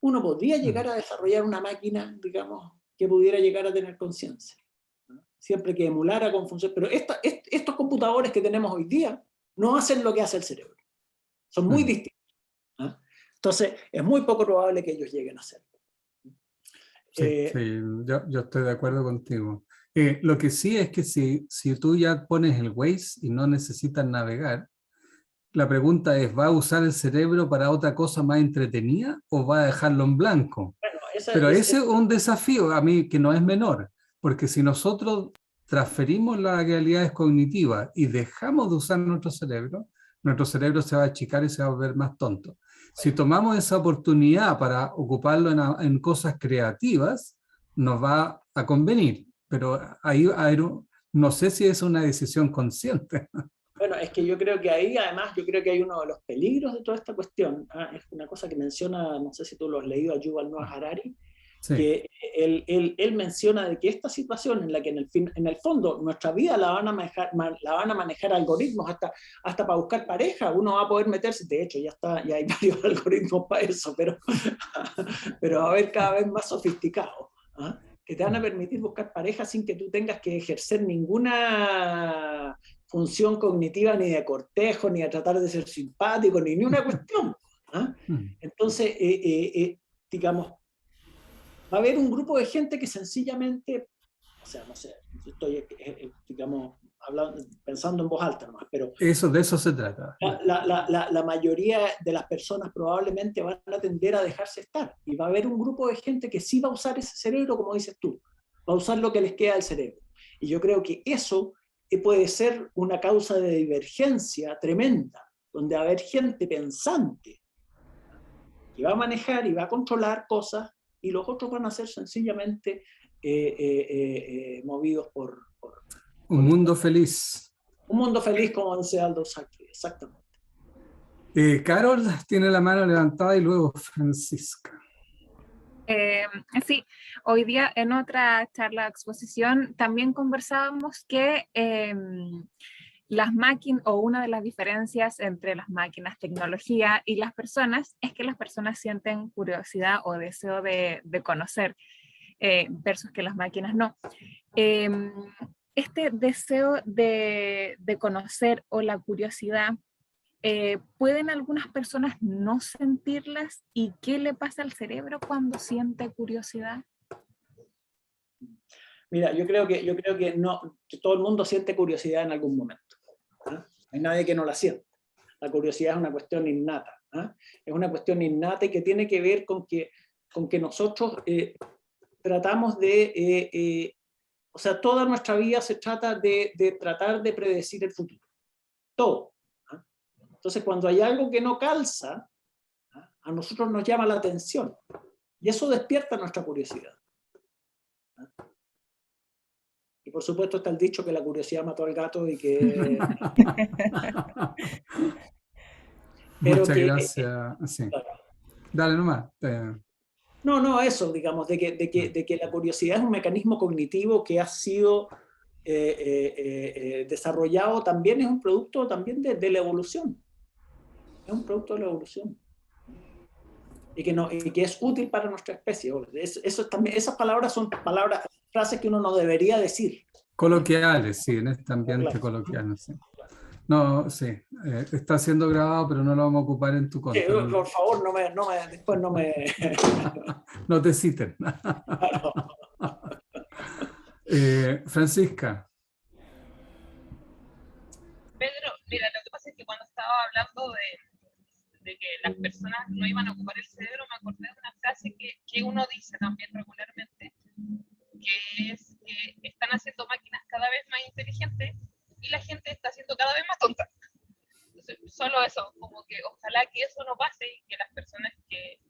uno podría llegar a desarrollar una máquina, digamos, que pudiera llegar a tener conciencia, ¿no? Siempre que emulara con función. Pero estos computadores que tenemos hoy día no hacen lo que hace el cerebro. Son muy distintos, ¿no? Entonces, es muy poco probable que ellos lleguen a hacerlo. Sí, sí, yo estoy de acuerdo contigo. Lo que sí es que si tú ya pones el Waze y no necesitas navegar, la pregunta es, ¿va a usar el cerebro para otra cosa más entretenida o va a dejarlo en blanco? Bueno, Pero ese es un desafío a mí que no es menor, porque si nosotros transferimos las realidades cognitivas y dejamos de usar nuestro cerebro se va a achicar y se va a volver más tonto. Si tomamos esa oportunidad para ocuparlo en cosas creativas, nos va a convenir, pero ahí no sé si es una decisión consciente. bueno, es que yo creo que ahí, además, yo creo que hay uno de los peligros de toda esta cuestión. Es una cosa que menciona, no sé si tú lo has leído, a Yuval Noah Harari, Sí. que él menciona de que esta situación en la que en el fondo nuestra vida la van a manejar algoritmos hasta para buscar pareja, uno va a poder meterse, de hecho ya hay varios algoritmos para eso, pero va a haber cada vez más sofisticados, ¿ah? Que te van a permitir buscar pareja sin que tú tengas que ejercer ninguna función cognitiva ni de cortejo, ni de tratar de ser simpático, ni una cuestión, ¿ah? Entonces, digamos, va a haber un grupo de gente que sencillamente, o sea, no sé, estoy, digamos, pensando en voz alta nomás, pero De eso se trata. la mayoría de las personas probablemente van a tender a dejarse estar, y va a haber un grupo de gente que sí va a usar ese cerebro, como dices tú, va a usar lo que les queda del cerebro. Y yo creo que eso puede ser una causa de divergencia tremenda, donde va a haber gente pensante que va a manejar y va a controlar cosas, y los otros van a ser sencillamente movidos por Un mundo feliz. un mundo feliz, como dice Aldo Sacchi, exactamente. Carol tiene la mano levantada y luego Francisca. Sí, hoy día en otra charla de exposición también conversábamos que las máquinas, o una de las diferencias entre las máquinas, tecnología y las personas, es que las personas sienten curiosidad o deseo de conocer, versus que las máquinas no. Este deseo de conocer o la curiosidad, ¿pueden algunas personas no sentirlas? ¿Y qué le pasa al cerebro cuando siente curiosidad? Mira, yo creo que no, que todo el mundo siente curiosidad en algún momento, ¿eh? No hay nadie que no la sienta. La curiosidad es una cuestión innata, ¿eh? Es una cuestión innata y que tiene que ver con que nosotros tratamos de, o sea, toda nuestra vida se trata de tratar de predecir el futuro. Todo. ¿Eh? Entonces, cuando hay algo que no calza, ¿eh? A nosotros nos llama la atención. Y eso despierta nuestra curiosidad. ¿Eh? Y por supuesto está el dicho que la curiosidad mató al gato y que... Muchas gracias. Sí. Claro. Dale nomás. No, eso, digamos, de que la curiosidad es un mecanismo cognitivo que ha sido desarrollado, también es un producto también de la evolución. Es un producto de la evolución. Y que es útil para nuestra especie. Esas palabras son frases que uno no debería decir. Coloquiales, sí, en este ambiente Claro. coloquial. Sí. No, sí, está siendo grabado, pero no lo vamos a ocupar en tu contra. Sí, por favor, después no me... No te citen. Claro. Francisca. Pedro, mira, lo que pasa es que cuando estaba hablando de que las personas no iban a ocupar el cerebro, me acordé de una frase que uno dice también regularmente, que es que están haciendo máquinas cada vez más inteligentes y la gente está siendo cada vez más tonta. Entonces, solo eso, como que ojalá que eso no pase y que las personas que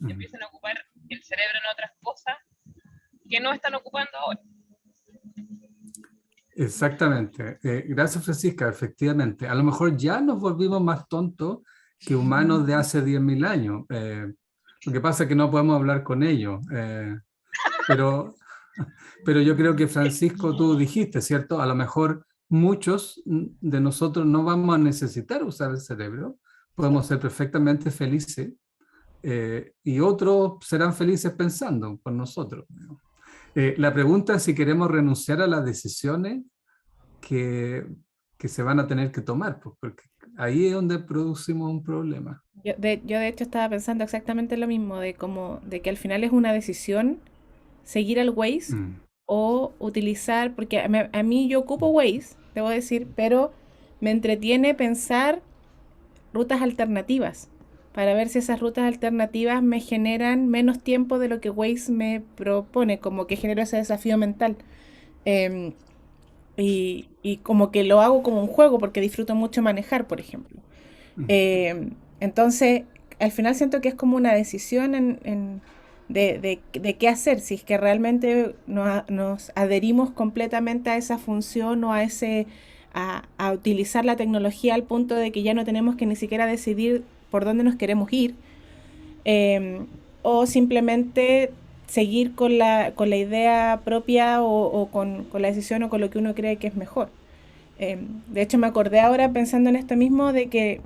empiecen a ocupar el cerebro en otras cosas que no están ocupando ahora. Exactamente. Gracias, Francisca. Efectivamente. A lo mejor ya nos volvimos más tontos que humanos de hace 10.000 años. Lo que pasa es que no podemos hablar con ellos. Pero yo creo que, Francisco, tú dijiste, ¿cierto? A lo mejor muchos de nosotros no vamos a necesitar usar el cerebro. Podemos ser perfectamente felices. Y otros serán felices pensando por nosotros. La pregunta es si queremos renunciar a las decisiones que se van a tener que tomar, pues, porque ahí es donde producimos un problema. Yo de hecho estaba pensando exactamente lo mismo, de que al final es una decisión seguir al Waze o utilizar, porque a mí yo ocupo Waze, debo decir, pero me entretiene pensar rutas alternativas para ver si esas rutas alternativas me generan menos tiempo de lo que Waze me propone, como que genero ese desafío mental. Em, y como que lo hago como un juego porque disfruto mucho manejar, por ejemplo. Entonces, al final siento que es como una decisión de qué hacer, si es que realmente nos adherimos completamente a esa función o a utilizar la tecnología al punto de que ya no tenemos que ni siquiera decidir por dónde nos queremos ir, eh, o simplemente seguir con la idea propia o con la decisión o con lo que uno cree que es mejor. De hecho, me acordé ahora pensando en esto mismo de que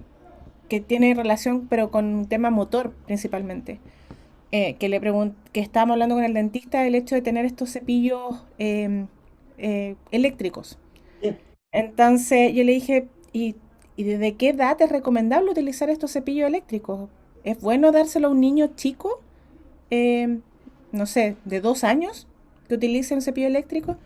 tiene relación, pero con un tema motor principalmente. Que estábamos hablando con el dentista del hecho de tener estos cepillos eléctricos. Sí. Entonces yo le dije, ¿y desde qué edad es recomendable utilizar estos cepillos eléctricos? ¿Es bueno dárselo a un niño chico, eh, no sé, de 2 años, que utilice un cepillo eléctrico?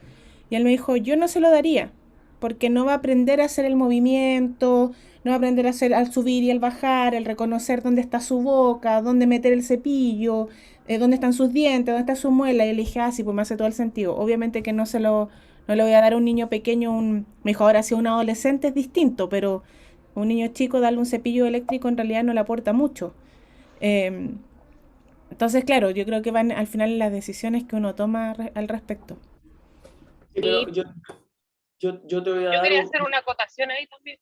Y él me dijo, yo no se lo daría, porque no va a aprender a hacer el movimiento, no va a aprender a hacer al subir y al bajar, el reconocer dónde está su boca, dónde meter el cepillo, dónde están sus dientes, dónde está su muela. Y yo le dije, sí, pues me hace todo el sentido. Obviamente que no le voy a dar a un niño pequeño me dijo, ahora si a un adolescente es distinto, pero un niño chico darle un cepillo eléctrico en realidad no le aporta mucho. Eh, entonces, claro, yo creo que van al final las decisiones que uno toma al respecto. Sí, pero yo te voy a Yo dar quería hacer una acotación ahí también,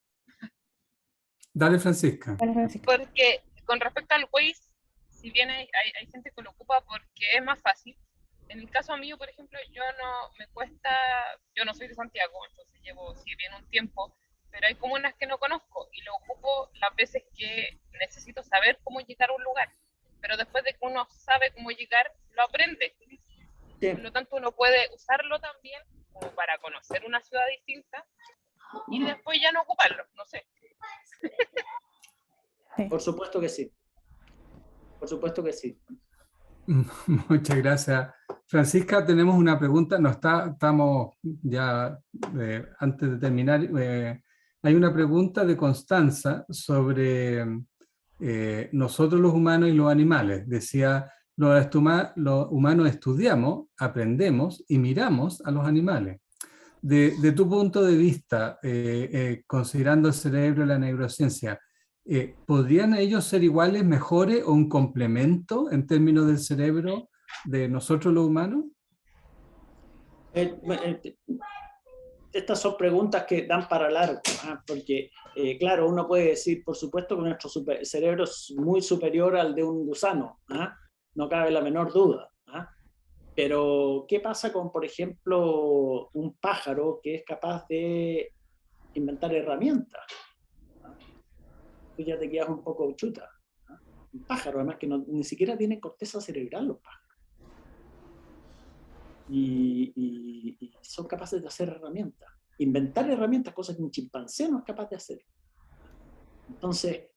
Dale, Francisca. porque con respecto al Waze, si bien hay gente que lo ocupa porque es más fácil, en el caso mío, por ejemplo, yo no soy de Santiago, entonces llevo, si bien un tiempo, pero hay comunas que no conozco y lo ocupo las veces que necesito saber cómo llegar a un lugar. Pero después de que uno sabe cómo llegar, lo aprende. Sí. Por lo tanto, uno puede usarlo también como para conocer una ciudad distinta y después ya no ocuparlo, no sé. Por supuesto que sí. Por supuesto que sí. Muchas gracias. Francisca, tenemos una pregunta. Estamos ya antes de terminar. Hay una pregunta de Constanza sobre nosotros los humanos y los animales. Decía, los humanos estudiamos, aprendemos y miramos a los animales. De tu punto de vista, considerando el cerebro y la neurociencia, ¿podrían ellos ser iguales, mejores o un complemento en términos del cerebro de nosotros los humanos? Estas son preguntas que dan para largo, porque, claro, uno puede decir, por supuesto, que nuestro cerebro es muy superior al de un gusano, no cabe la menor duda. Pero, ¿qué pasa con, por ejemplo, un pájaro que es capaz de inventar herramientas? Tú ya te quedas un poco chuta. Un pájaro, además, que ni siquiera tiene corteza cerebral los pájaros. Y son capaces de hacer herramientas. Inventar herramientas, cosas que un chimpancé no es capaz de hacer. Entonces,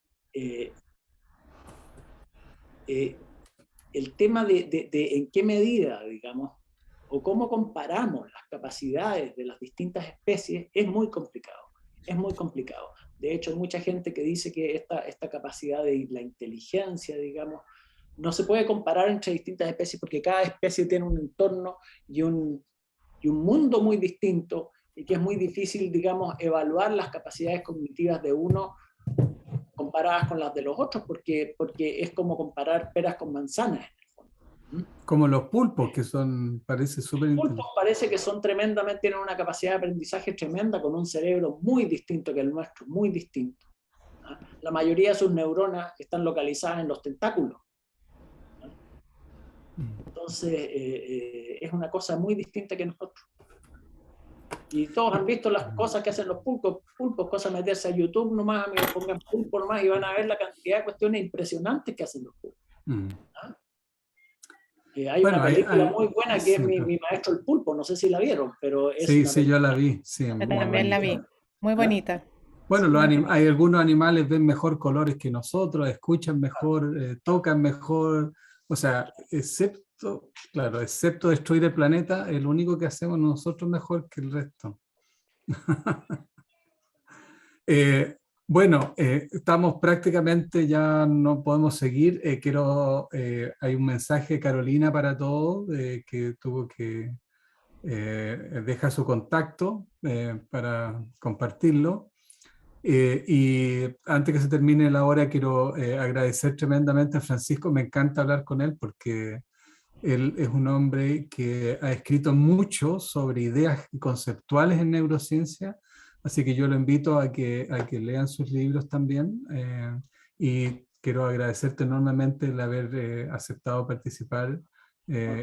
el tema de en qué medida, digamos, o cómo comparamos las capacidades de las distintas especies es muy complicado. Es muy complicado. De hecho, hay mucha gente que dice que esta capacidad de la inteligencia, digamos, no se puede comparar entre distintas especies porque cada especie tiene un entorno y un mundo muy distinto y que es muy difícil, digamos, evaluar las capacidades cognitivas de uno comparadas con las de los otros porque es como comparar peras con manzanas. Como los pulpos, que parece súper interesante. Los pulpos parece que tienen una capacidad de aprendizaje tremenda con un cerebro muy distinto que el nuestro, muy distinto. La mayoría de sus neuronas están localizadas en los tentáculos. Entonces, es una cosa muy distinta que nosotros. Y todos han visto las cosas que hacen los pulpos, cosas meterse a YouTube nomás, me pongan pulpo nomás y van a ver la cantidad de cuestiones impresionantes que hacen los pulpos. Hay una película muy buena que es mi maestro el pulpo, no sé si la vieron, pero es sí, yo la vi. Sí, también la vi, muy bonita. Bueno, hay algunos animales ven mejor colores que nosotros, escuchan mejor, tocan mejor, o sea, claro, excepto destruir el planeta, es lo único que hacemos nosotros mejor que el resto. Bueno, estamos prácticamente, ya no podemos seguir. Hay un mensaje de Carolina para todos, que tuvo que dejar su contacto para compartirlo. Y antes que se termine la hora, quiero agradecer tremendamente a Francisco. Me encanta hablar con él porque él es un hombre que ha escrito mucho sobre ideas conceptuales en neurociencia, así que yo lo invito a que lean sus libros también. Y quiero agradecerte enormemente el haber aceptado participar.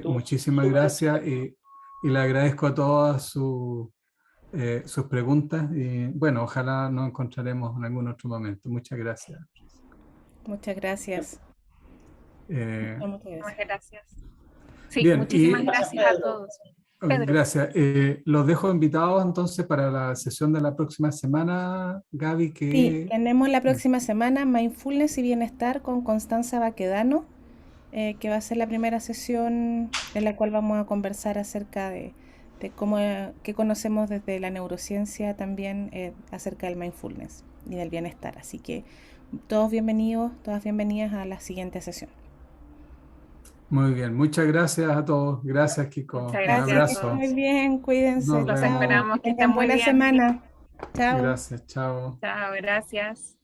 Muchísimas gracias y le agradezco a todas sus preguntas y bueno, ojalá nos encontraremos en algún otro momento. Muchas gracias. Muchas gracias. Muchas Muchas gracias. gracias. Sí, Bien, muchísimas y- gracias a todos. Pedro. Gracias. Los dejo invitados entonces para la sesión de la próxima semana, Gaby, Sí, que tenemos la próxima semana Mindfulness y Bienestar con Constanza Baquedano, que va a ser la primera sesión en la cual vamos a conversar acerca de cómo, qué conocemos desde la neurociencia también acerca del mindfulness y del bienestar. Así que todos bienvenidos, todas bienvenidas a la siguiente sesión. muy bien. Muchas gracias a todos. Gracias, Kiko. Muchas Un gracias a Gracias, abrazo. muy bien, cuídense. Nos Los vemos. esperamos, que Tengan estén muy buena bien. semana. Chao. Gracias, chao. Chao, gracias.